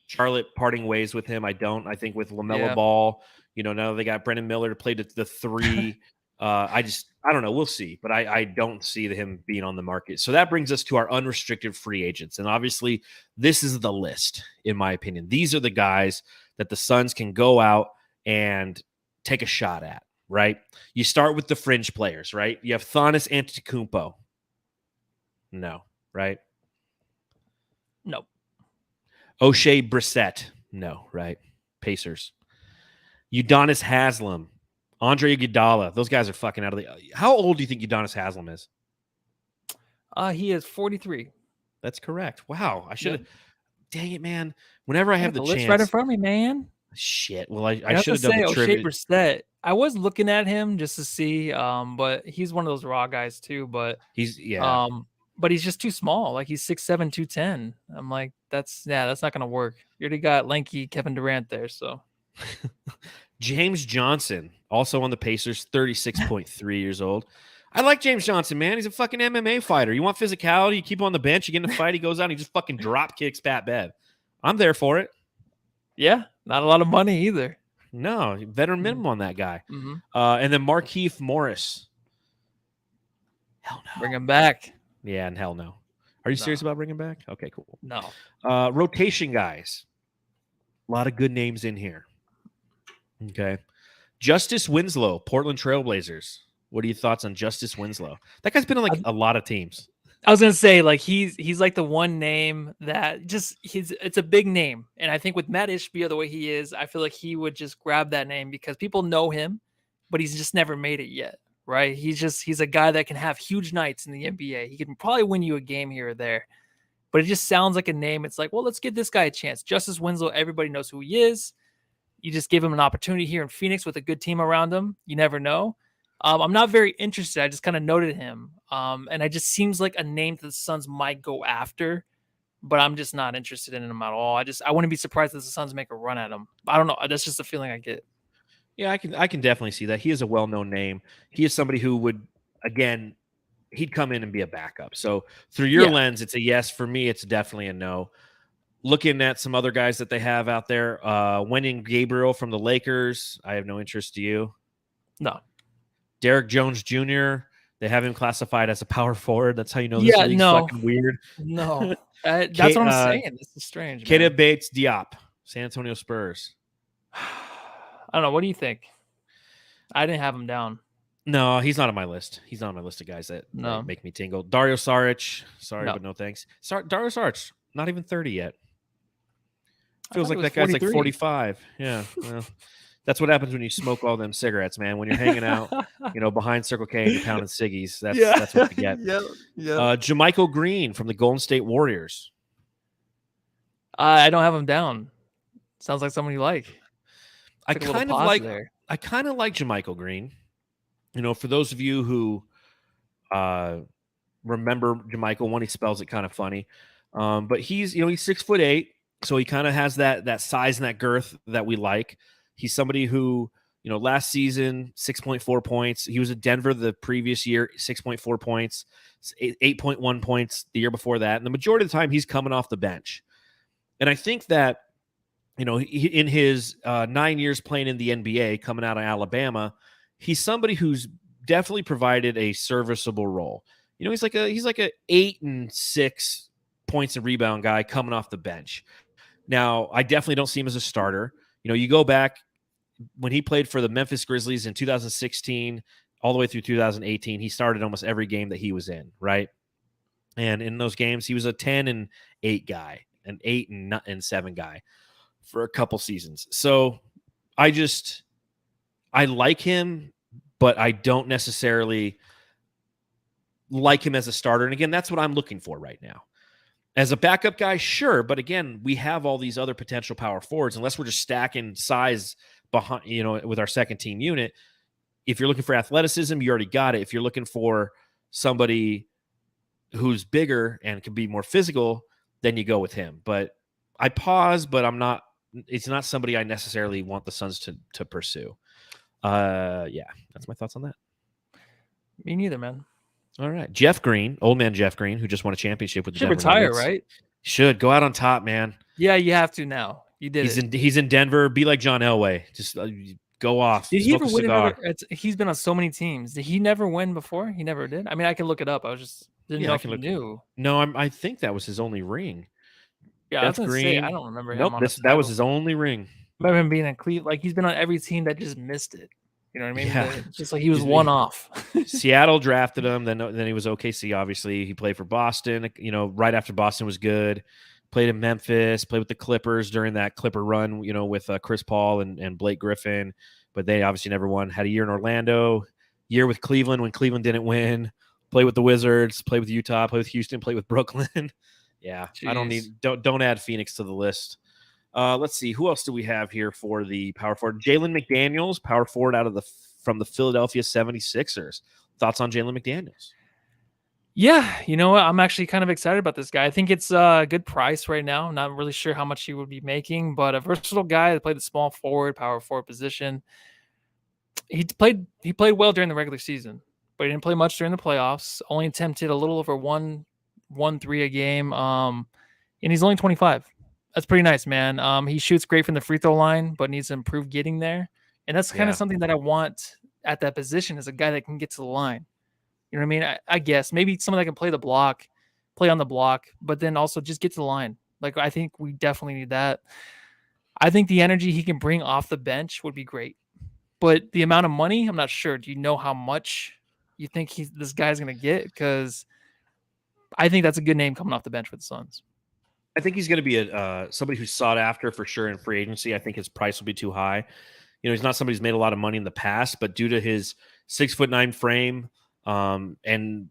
Charlotte parting ways with him. I don't. I think with LaMelo Ball, now they got Brendan Miller to play the 3. I don't know. We'll see. But I don't see him being on the market. So that brings us to our unrestricted free agents. And obviously, this is the list, in my opinion. These are the guys that the Suns can go out and take a shot at, right? You start with the fringe players, right? You have Giannis Antetokounmpo. No, right? No. O'Shea Brissett. No, right? Pacers. Udonis Haslem. Andre Iguodala. Those guys are fucking out of the... How old do you think Udonis Haslem is? He is 43. That's correct. Wow. I should have... Yep. Dang it, man. Whenever I have the chance... right in front of me, man. Shit. Well, I should have done the trivia. O'Shea Brissett. I was looking at him just to see, but he's one of those raw guys too. But but he's just too small. Like, he's 6'7", 210. I'm like, that's not gonna work. You already got lanky Kevin Durant there, so. James Johnson, also on the Pacers, 36.3 years old. I like James Johnson, man. He's a fucking MMA fighter. You want physicality, you keep him on the bench, you get in a fight, he goes out and he just fucking drop kicks Pat Bev. I'm there for it. Yeah, not a lot of money either. No, veteran minimum on that guy. Mm-hmm. And then Markieff Morris. Hell no. Bring him back. Yeah, and hell no. Are you serious about bringing him back? Okay, cool. No. Rotation guys. A lot of good names in here. Okay. Justice Winslow, Portland Trailblazers. What are your thoughts on Justice Winslow? That guy's been on like a lot of teams. I was gonna say, like, he's like the one name that just it's a big name, and I think with Matt Ishbia the way he is, I feel like he would just grab that name because people know him, but he's just never made it yet, right? He's a guy that can have huge nights in the NBA. He can probably win you a game here or there, but it just sounds like a name. It's like, well, let's give this guy a chance. Justice Winslow, everybody knows who he is. You just give him an opportunity here in Phoenix with a good team around him. You never know. I'm not very interested. I just kind of noted him. And it just seems like a name that the Suns might go after, but I'm just not interested in him at all. I wouldn't be surprised if the Suns make a run at him. I don't know. That's just the feeling I get. Yeah, I can definitely see that. He is a well-known name. He is somebody who would, again, he'd come in and be a backup. So through your lens, it's a yes. For me, it's definitely a no. Looking at some other guys that they have out there, Wenyen Gabriel from the Lakers. I have no interest to you. No. Derek Jones Jr., they have him classified as a power forward. That's how you know this league's fucking weird. No. That's what I'm saying. This is strange. Keita Bates Diop, San Antonio Spurs. I don't know. What do you think? I didn't have him down. No, he's not on my list. He's not on my list of guys that make me tingle. Dario Saric. Sorry, but no thanks. Dario Saric, not even 30 yet. Feels like that guy's 43. Like 45. Yeah. Well, that's what happens when you smoke all them cigarettes, man. When you're hanging out, behind Circle K and you're pounding ciggies, that's what you get. Jermichael Green from the Golden State Warriors. I don't have him down. Sounds like someone you like. I kind of like Jermichael Green. For those of you who remember Jermichael, one, he spells it kind of funny. But he's 6'8", so he kind of has that size and that girth that we like. He's somebody who, last season, 6.4 points. He was at Denver the previous year, 6.4 points, 8.1 points the year before that. And the majority of the time, he's coming off the bench. And I think that in his 9 years playing in the NBA, coming out of Alabama, he's somebody who's definitely provided a serviceable role. He's like a 8 and 6 points and rebound guy coming off the bench. Now, I definitely don't see him as a starter. You go back when he played for the Memphis Grizzlies in 2016 all the way through 2018, he started almost every game that he was in, right? And in those games, he was a 10 and 8 guy, an 8 and 7 guy for a couple seasons. So I like him, but I don't necessarily like him as a starter. And again, that's what I'm looking for right now. As a backup guy, sure. But again, we have all these other potential power forwards, unless we're just stacking size behind, with our second team unit. If you're looking for athleticism, you already got it. If you're looking for somebody who's bigger and can be more physical, then you go with him. But I pause, but it's not somebody I necessarily want the Suns to pursue. Yeah, that's my thoughts on that. Me neither, man. All right. Jeff Green, old man Jeff Green, who just won a championship with the Should Denver retire, Nuggets. right? Should go out on top, man. Yeah, you have to now. You did He's in Denver. Be like John Elway. Just go off. Did he ever win another? He's been on so many teams. Did he never win before? He never did. I mean, I can look it up. I was just didn't know if you knew. No, I think that was his only ring. Yeah, Jeff Green. I don't remember him. Nope, that was his only ring. I remember him being in Cleveland. Like he's been on every team that just missed it. You know what I mean? Yeah. Just like he was one off. Seattle drafted him. Then he was OKC. Obviously, he played for Boston. Right after Boston was good. Played in Memphis. Played with the Clippers during that Clipper run. With Chris Paul and Blake Griffin. But they obviously never won. Had a year in Orlando. Year with Cleveland when Cleveland didn't win. Played with the Wizards. Played with Utah. Played with Houston. Played with Brooklyn. Yeah, jeez. Don't add Phoenix to the list. Let's see. Who else do we have here for the power forward? Jalen McDaniels, power forward from the Philadelphia 76ers. Thoughts on Jalen McDaniels? Yeah, you know what? I'm actually kind of excited about this guy. I think it's a good price right now. Not really sure how much he would be making, but a versatile guy that played the small forward, power forward position. He played well during the regular season, but he didn't play much during the playoffs. Only attempted a little over 1-3 a game. And he's only 25. That's pretty nice, man. He shoots great from the free throw line, but needs to improve getting there. And that's kind of something that I want at that position, is a guy that can get to the line. You know what I mean? I guess maybe someone that can play on the block, but then also just get to the line. Like, I think we definitely need that. I think the energy he can bring off the bench would be great. But the amount of money, I'm not sure. Do you know how much you think this guy's going to get? Because I think that's a good name coming off the bench for the Suns. I think he's going to be somebody who's sought after for sure in free agency. I think his price will be too high. He's not somebody who's made a lot of money in the past, but due to his 6'9" frame and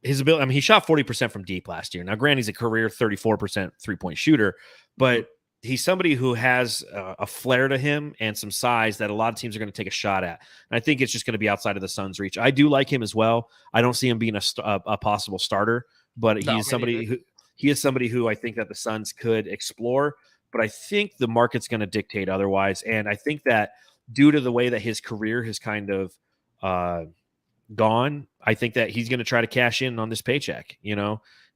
his ability, I mean, he shot 40% from deep last year. Now, granted, he's a career 34% 3-point shooter, but he's somebody who has a flair to him and some size that a lot of teams are going to take a shot at. And I think it's just going to be outside of the Suns' reach. I do like him as well. I don't see him being a possible starter, but he is somebody who I think that the Suns could explore, but I think the market's going to dictate otherwise. And I think that due to the way that his career has kind of gone, I think that he's going to try to cash in on this paycheck.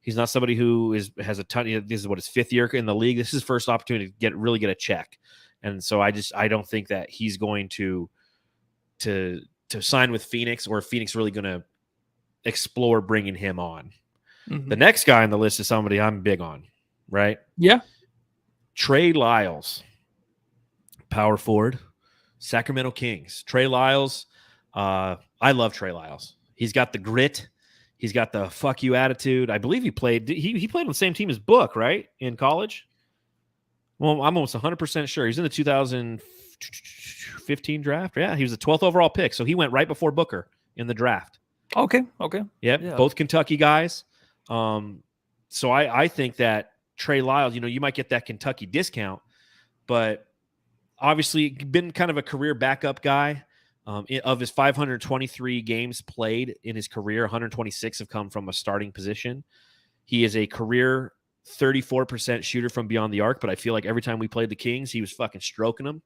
He's not somebody who has a ton. This is what his 5th year in the league. This is his first opportunity to really get a check. And so I don't think that he's going to sign with Phoenix, or Phoenix really going to explore bringing him on. The next guy on the list is somebody I'm big on, right? Yeah. Trey Lyles, power forward, Sacramento Kings. Trey Lyles, I love Trey Lyles. He's got the grit. He's got the fuck you attitude. I believe he played on the same team as Book, right, in college? Well, I'm almost 100% sure. He's in the 2015 draft. Yeah, he was the 12th overall pick, so he went right before Booker in the draft. Okay. Yep, yeah. Both Kentucky guys. So I think that Trey Lyles, you might get that Kentucky discount, but obviously been kind of a career backup guy. Of his 523 games played in his career, 126 have come from a starting position. He is a career 34% shooter from beyond the arc, but I feel like every time we played the Kings, he was fucking stroking them.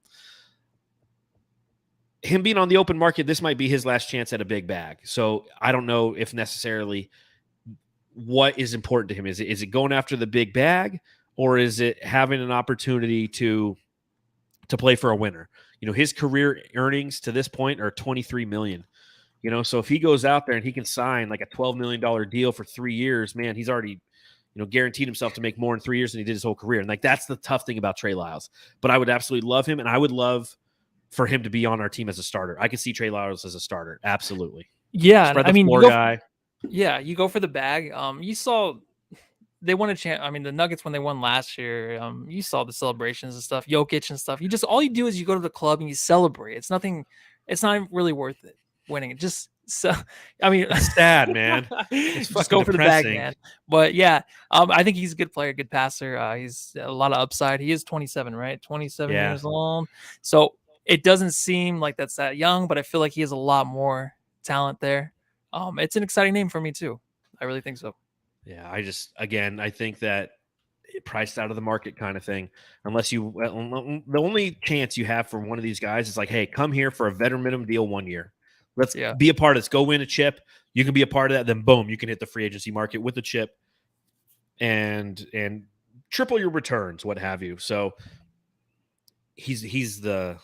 Him being on the open market, this might be his last chance at a big bag. So I don't know if necessarily what is important to him. Is it going after the big bag, or is it having an opportunity to play for a winner? His career earnings to this point are $23 million. So if he goes out there and he can sign like a $12 million deal for 3 years, man, he's already, guaranteed himself to make more in 3 years than he did his whole career. And like, that's the tough thing about Trey Lyles. But I would absolutely love him, and I would love for him to be on our team as a starter. I could see Trey Lyles as a starter. Absolutely. Yeah. Spread the I mean, floor guy. you go for the bag. You saw they won a chance. I mean, the Nuggets, when they won last year, you saw the celebrations and stuff, Jokic and stuff. All you do is you go to the club and you celebrate. It's not really worth it winning. It just, I mean, it's sad, man. It's just go for depressing. the bag, man. But yeah, I think he's a good player, good passer. He's a lot of upside. He is 27, right? 27 years old. So it doesn't seem like that's that young, but I feel like he has a lot more talent there. It's an exciting name for me too. I really think so. Yeah, I think that priced out of the market kind of thing. The only chance you have for one of these guys is like, hey, come here for a veteran minimum deal 1 year. Let's be a part of this. Go win a chip. You can be a part of that. Then boom, you can hit the free agency market with the chip and triple your returns, what have you. So he's the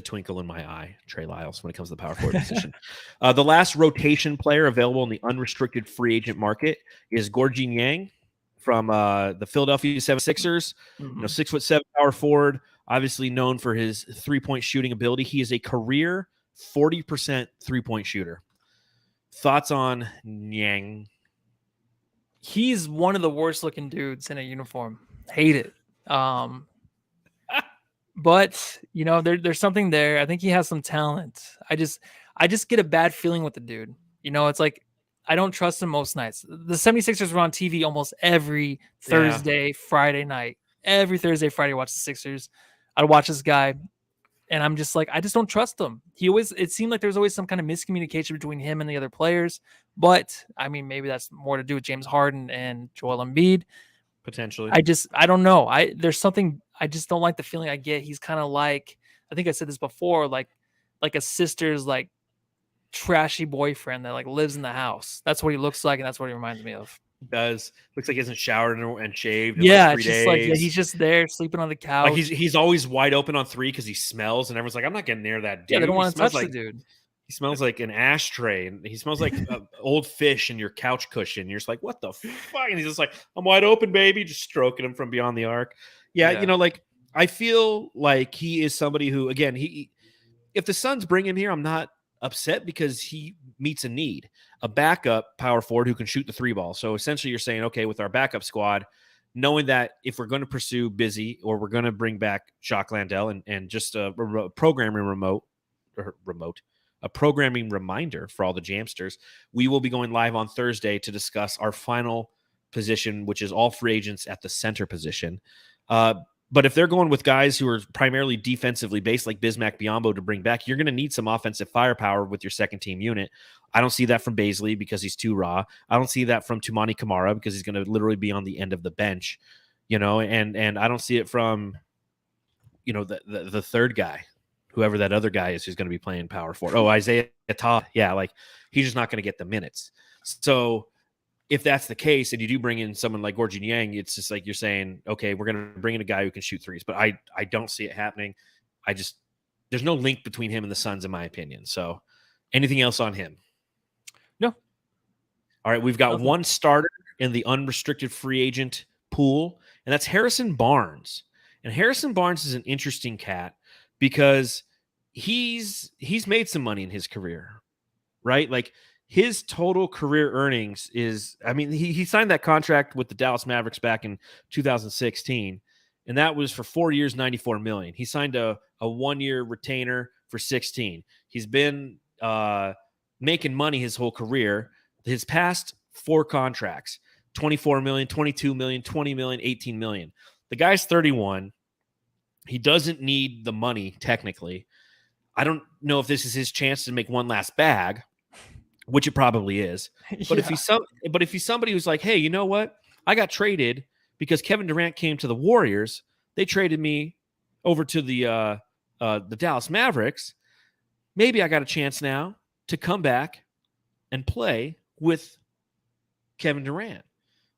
twinkle in my eye, Trey Lyles, when it comes to the power forward position. The last rotation player available in the unrestricted free agent market is Gorgui Yang from the Philadelphia 76ers. 6'7" power forward, obviously known for his three-point shooting ability. He is a career 40% three-point shooter. Thoughts on Yang? He's one of the worst looking dudes in a uniform. Hate it. But there's something there. I think he has some talent. I just get a bad feeling with the dude. It's like I don't trust him most nights. The 76ers were on TV almost every Thursday, Friday night. Every Thursday, Friday, watch the Sixers. I'd watch this guy, and I'm just like, I just don't trust him. It seemed like there's always some kind of miscommunication between him and the other players. But I mean, maybe that's more to do with James Harden and Joel Embiid. Potentially. I don't know. There's something, I just don't like the feeling I get. He's kind of like, I think I said this before, like a sister's like trashy boyfriend that like lives in the house. That's what he looks like, and that's what he reminds me of. He does. Looks like he hasn't showered and shaved in like 3 days. Like he's just there sleeping on the couch. Like he's always wide open on three because he smells, and everyone's like, I'm not getting near that dude. Yeah, they don't want to touch the dude. He smells like an ashtray, and he smells like old fish in your couch cushion. You're just like, what the fuck? And he's just like, I'm wide open, baby, just stroking him from beyond the arc. Yeah. Like I feel like he is somebody who, again, if the Suns bring him here, I'm not upset because he meets a need. A backup power forward who can shoot the three ball. So essentially you're saying, okay, with our backup squad, knowing that if we're going to pursue Busy or we're going to bring back Jacques Landale and just a programming reminder for all the Jamsters, we will be going live on Thursday to discuss our final position, which is all free agents at the center position. But if they're going with guys who are primarily defensively based, like Bismack Biyombo, to bring back, you're going to need some offensive firepower with your second team unit. I don't see that from Bazley because he's too raw. I don't see that from Toumani Camara because he's going to literally be on the end of the bench, and I don't see it from, the third guy, whoever that other guy is who's going to be playing power forward. Oh, Isaiah Todd. Yeah, like he's just not going to get the minutes. So if that's the case and you do bring in someone like Gorgui Yang, it's just like you're saying, okay, we're going to bring in a guy who can shoot threes. But I don't see it happening. There's no link between him and the Suns, in my opinion. So anything else on him? No. All right, we've got one starter in the unrestricted free agent pool, and that's Harrison Barnes. And Harrison Barnes is an interesting cat because he's made some money in his career, right? Like his total career earnings is, I mean, he signed that contract with the Dallas Mavericks back in 2016, and that was for 4 years, $94 million. He signed a 1 year retainer for 16. He's been making money his whole career. His past 4 contracts, $24 million, $22 million, $20 million, $18 million. The guy's 31. He doesn't need the money technically. I don't know if this is his chance to make one last bag, which it probably is. But if he's somebody who's like, hey, you know what? I got traded because Kevin Durant came to the Warriors. They traded me over to the Dallas Mavericks. Maybe I got a chance now to come back and play with Kevin Durant.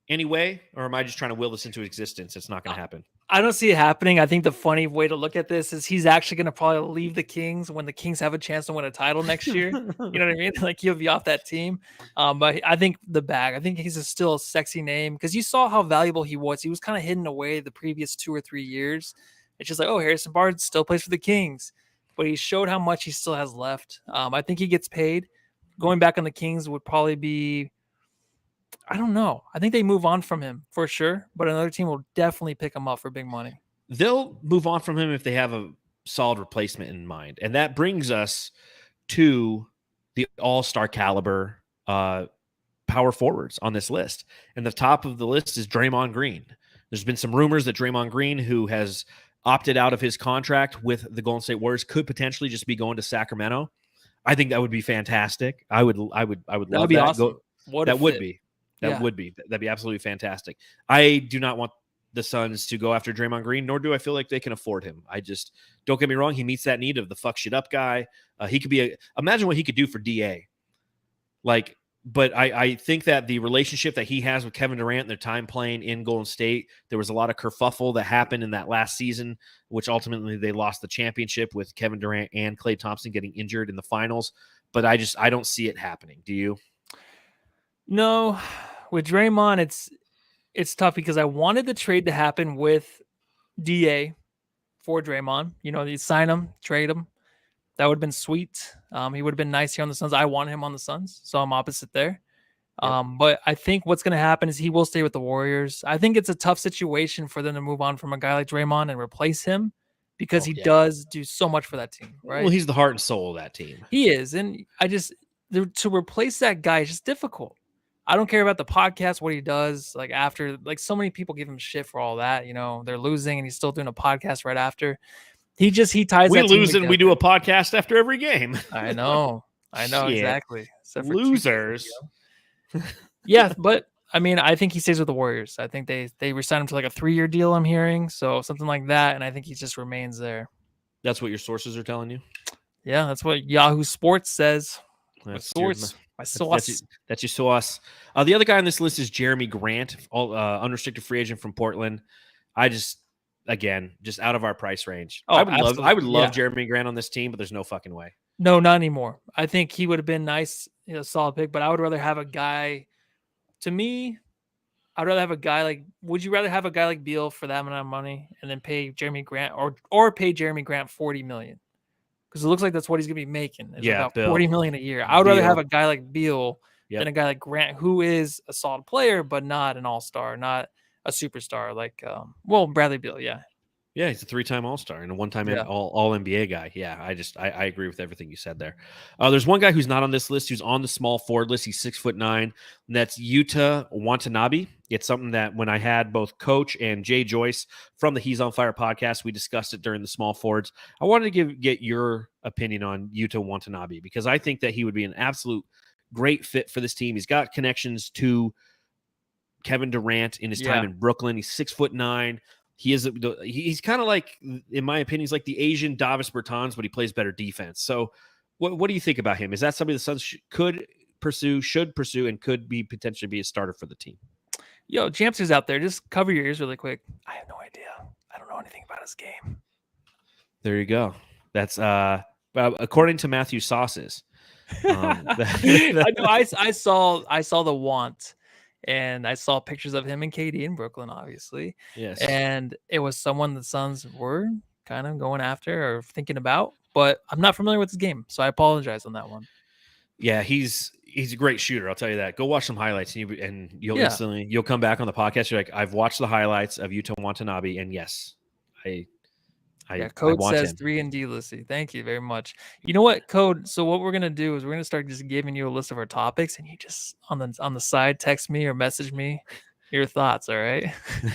anyway, or am I just trying to will this into existence? It's not going to happen. I don't see it happening. I think the funny way to look at this is he's actually going to probably leave the Kings when the Kings have a chance to win a title next year. You know what I mean? Like he'll be off that team. But I think I think he's still a sexy name because you saw how valuable he was. He was kind of hidden away the previous 2 or 3 years. It's just like, oh, Harrison Barnes still plays for the Kings, but he showed how much he still has left. I think he gets paid. Going back on the Kings would probably be, I don't know. I think they move on from him for sure, but another team will definitely pick him up for big money. They'll move on from him if they have a solid replacement in mind. And that brings us to the all-star caliber power forwards on this list. And the top of the list is Draymond Green. There's been some rumors that Draymond Green, who has opted out of his contract with the Golden State Warriors, could potentially just be going to Sacramento. I think that would be fantastic. I would love that. Be awesome. That'd be absolutely fantastic. I do not want the Suns to go after Draymond Green, nor do I feel like they can afford him. I just, don't get me wrong, he meets that need of the fuck shit up guy. He could be imagine what he could do for DA. But I think that the relationship that he has with Kevin Durant and their time playing in Golden State, there was a lot of kerfuffle that happened in that last season, which ultimately they lost the championship with Kevin Durant and Klay Thompson getting injured in the finals. But I don't see it happening. Do you? No, with Draymond, it's tough because I wanted the trade to happen with DA for Draymond. You know, you sign him, trade him. That would have been sweet. He would have been nice here on the Suns. I want him on the Suns, so I'm opposite there. Yep. But I think what's going to happen is he will stay with the Warriors. I think it's a tough situation for them to move on from a guy like Draymond and replace him because he does do so much for that team, right? Well, he's the heart and soul of that team. He is, and to replace that guy is just difficult. I don't care about the podcast, what he does. Like after, like so many people give him shit for all that. You know, they're losing and he's still doing a podcast right after. He ties. We lose and we do a podcast after every game. I know exactly. Losers. Yeah, but I mean, I think he stays with the Warriors. I think they re-signed him to like a 3-year deal. I'm hearing so something like that, and I think he just remains there. That's what your sources are telling you. Yeah, that's what Yahoo Sports says. That's my source. That's your source. The other guy on this list is Jeremy Grant, unrestricted free agent from Portland. Just out of our price range. Oh, I would love Jeremy Grant on this team, but there's no fucking way. No, not anymore. I think he would have been nice, solid pick, but I would rather have a guy. To me, I'd rather have a guy like. Would you rather have a guy like Beal for that amount of money and then pay Jeremy Grant or pay Jeremy Grant $40 million? Because it looks like that's what he's gonna be making. It's about $40 million a year. I would rather have a guy like Beal than a guy like Grant, who is a solid player but not an all-star, not a superstar like Bradley Beal. Yeah, he's a 3-time All-Star and a 1-time all NBA guy. Yeah, I agree with everything you said there. There's one guy who's not on this list who's on the small forward list. He's 6'9", and that's Yuta Watanabe. It's something that when I had both Coach and Jay Joyce from the He's on Fire podcast, we discussed it during the small forwards. I wanted to get your opinion on Yuta Watanabe because I think that he would be an absolute great fit for this team. He's got connections to Kevin Durant in his time in Brooklyn. He's 6'9". He's kind of like, in my opinion, he's like the Asian Davis Bertans, but he plays better defense. So what do you think about him? Is that somebody the Suns should pursue, and could be potentially be a starter for the team? Yo, Jamsters out there, just cover your ears really quick. I have no idea. I don't know anything about his game. There you go. That's according to Matthew Sauces. I saw the want. And I saw pictures of him and KD in Brooklyn, obviously. Yes. And it was someone the Suns were kind of going after or thinking about, but I'm not familiar with his game, so I apologize on that one. Yeah, he's a great shooter. I'll tell you that. Go watch some highlights, and you'll come back on the podcast. You're like, I've watched the highlights of Yuta Watanabe, and yes, Code says 3 and D listy. Thank you very much. You know what, Code? So what we're gonna do is we're gonna start just giving you a list of our topics, and you just on the side text me or message me your thoughts. All right.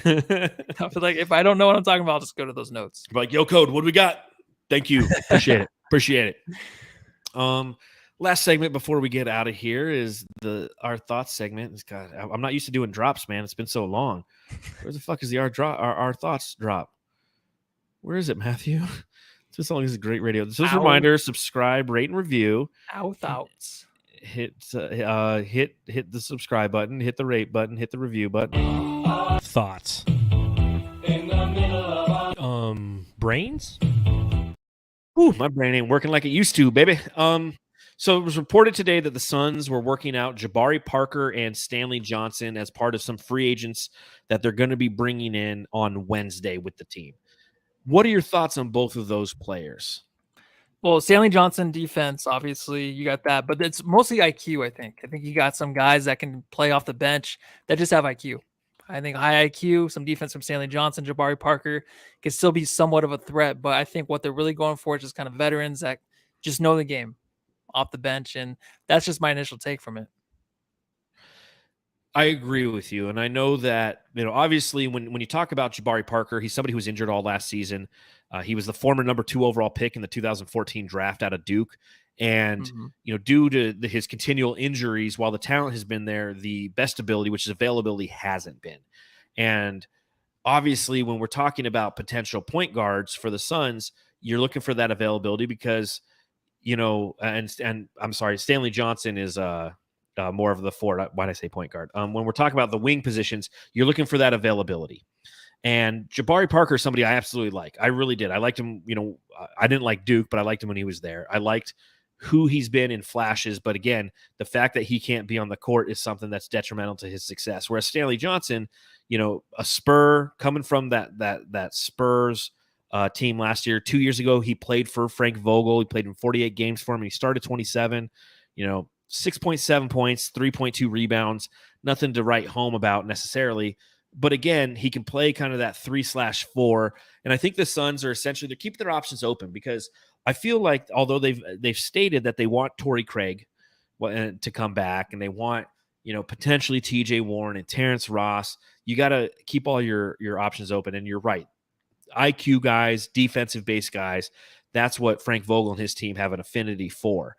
I feel like if I don't know what I'm talking about, I'll just go to those notes. Like, yo, Code, what do we got? Thank you. Appreciate it. Last segment before we get out of here is our thoughts segment. God, I'm not used to doing drops, man. It's been so long. Where the fuck is our thoughts drop? Where is it, Matthew? This is a great radio. This is a reminder: subscribe, rate, and review. Thoughts. hit the subscribe button, hit the rate button, hit the review button. Thoughts? Brains? Ooh, my brain ain't working like it used to, baby. So it was reported today that the Suns were working out Jabari Parker and Stanley Johnson as part of some free agents that they're going to be bringing in on Wednesday with the team. What are your thoughts on both of those players? Well, Stanley Johnson defense, obviously, you got that, but it's mostly IQ, I think. I think you got some guys that can play off the bench that just have IQ. I think high IQ, some defense from Stanley Johnson, Jabari Parker can still be somewhat of a threat, but I think what they're really going for is just kind of veterans that just know the game off the bench, and that's just my initial take from it. I agree with you, and I know that, obviously when you talk about Jabari Parker, he's somebody who was injured all last season. He was the former number 2 overall pick in the 2014 draft out of Duke, and due to his continual injuries, while the talent has been there, the best ability, which is availability, hasn't been. And obviously, when we're talking about potential point guards for the Suns, you're looking for that availability because, and I'm sorry, Stanley Johnson is more of the forward. Why did I say point guard? When we're talking about the wing positions, you're looking for that availability. And Jabari Parker is somebody I absolutely like. I really did. I liked him. I didn't like Duke, but I liked him when he was there. I liked who he's been in flashes. But again, the fact that he can't be on the court is something that's detrimental to his success. Whereas Stanley Johnson, a Spur coming from that Spurs team last year. 2 years ago, he played for Frank Vogel. He played in 48 games for him. He started 27, 6.7 points, 3.2 rebounds, nothing to write home about necessarily. But again, he can play kind of that 3/4. And I think the Suns are essentially, they're keeping their options open because I feel like although they've stated that they want Torrey Craig to come back and they want, potentially TJ Warren and Terrence Ross, you got to keep all your options open. And you're right. IQ guys, defensive based guys, that's what Frank Vogel and his team have an affinity for.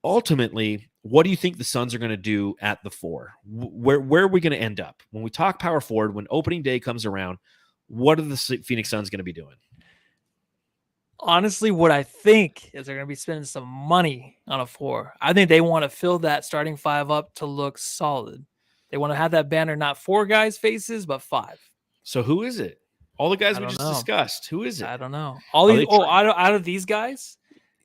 Ultimately, what do you think the Suns are going to do at the 4? Where are we going to end up? When we talk power forward, when opening day comes around, what are the Phoenix Suns going to be doing? Honestly, what I think is they're going to be spending some money on a 4. I think they want to fill that starting 5 up to look solid. They want to have that banner, not 4 guys' faces, but 5. So who is it? All the guys we just discussed. Who is it? I don't know. All these out of these guys?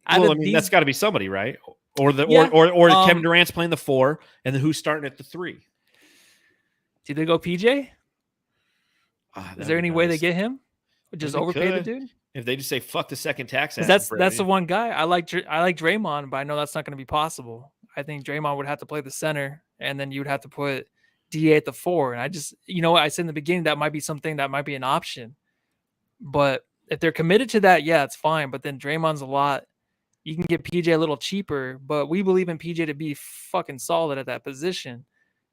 That's got to be somebody, right? Or Kevin Durant's playing the 4, and then who's starting at the 3? Do they go PJ? Is there any way they get him? Just overpay the dude? If they just say fuck the second tax, that's the one guy I like Draymond, but I know that's not going to be possible. I think Draymond would have to play the center, and then you would have to put DA at the 4. And I just, I said in the beginning that might be something that might be an option. But if they're committed to that, yeah, it's fine. But then Draymond's a lot. You can get PJ a little cheaper, but we believe in PJ to be fucking solid at that position.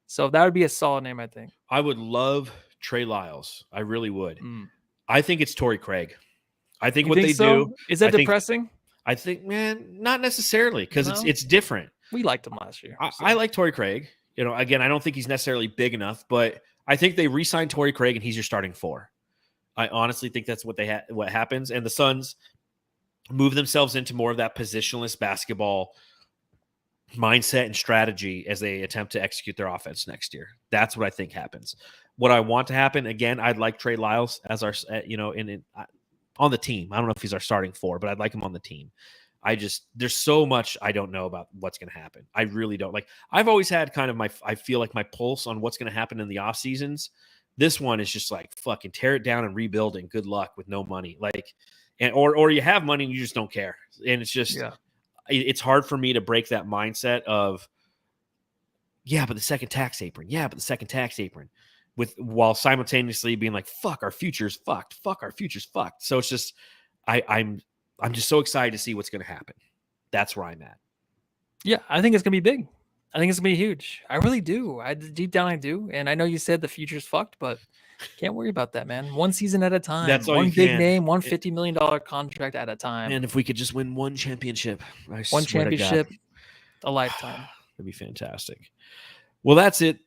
So that would be a solid name, I think. I would love Trey Lyles. I really would. I think it's Torrey Craig. I think what they do. Is that depressing? I think, man, not necessarily because it's different. We liked him last year. I like Torrey Craig. Again, I don't think he's necessarily big enough, but I think they re-signed Torrey Craig and he's your starting 4. I honestly think that's what what happens. And the Suns move themselves into more of that positionless basketball mindset and strategy as they attempt to execute their offense next year. That's what I think happens. What I want to happen, again, I'd like Trey Lyles as our, on the team. I don't know if he's our starting 4, but I'd like him on the team. There's so much I don't know about what's going to happen. I really don't. I've always had kind of I feel like my pulse on what's going to happen in the off seasons. This one is just like fucking tear it down and rebuild and good luck with no money. Or you have money and you just don't care. And it's just, it's hard for me to break that mindset of, but the second tax apron. Yeah, but the second tax apron. While simultaneously being like, fuck, our future's fucked. Fuck, our future's fucked. So it's just, I'm just so excited to see what's going to happen. That's where I'm at. Yeah, I think it's going to be big. I think it's going to be huge. I really do. Deep down, I do. And I know you said the future's fucked, but can't worry about that, man. One season at a time. That's all one you big can. name, one $50 million contract at a time. And if we could just win one championship. One championship, a lifetime. That'd be fantastic. Well, that's it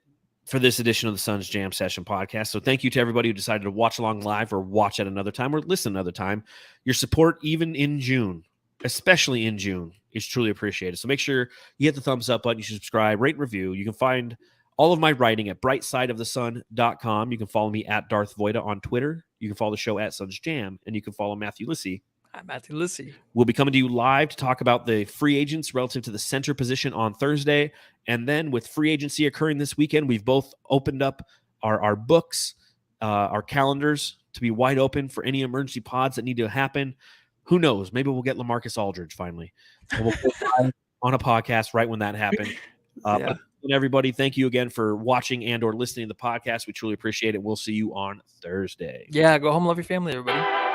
for this edition of the Suns Jam Session podcast. So thank you to everybody who decided to watch along live or watch at another time or listen another time. Your support, even in June, especially in June, is truly appreciated. So make sure you hit the thumbs up button. You should subscribe, rate, and review. You can find all of my writing at brightsideofthesun.com. You can follow me at Darth Voida on Twitter. You can follow the show at Suns Jam, and you can follow Matthew Lissy. I'm Matthew Lissy. We'll be coming to you live to talk about the free agents relative to the center position on Thursday. And then with free agency occurring this weekend, we've both opened up our books, our calendars to be wide open for any emergency pods that need to happen. Who knows? Maybe we'll get LaMarcus Aldridge finally. And we'll go live on a podcast right when that happens. Yeah. And everybody, thank you again for watching and or listening to the podcast. We truly appreciate it. We'll see you on Thursday. Yeah, go home, love your family, everybody.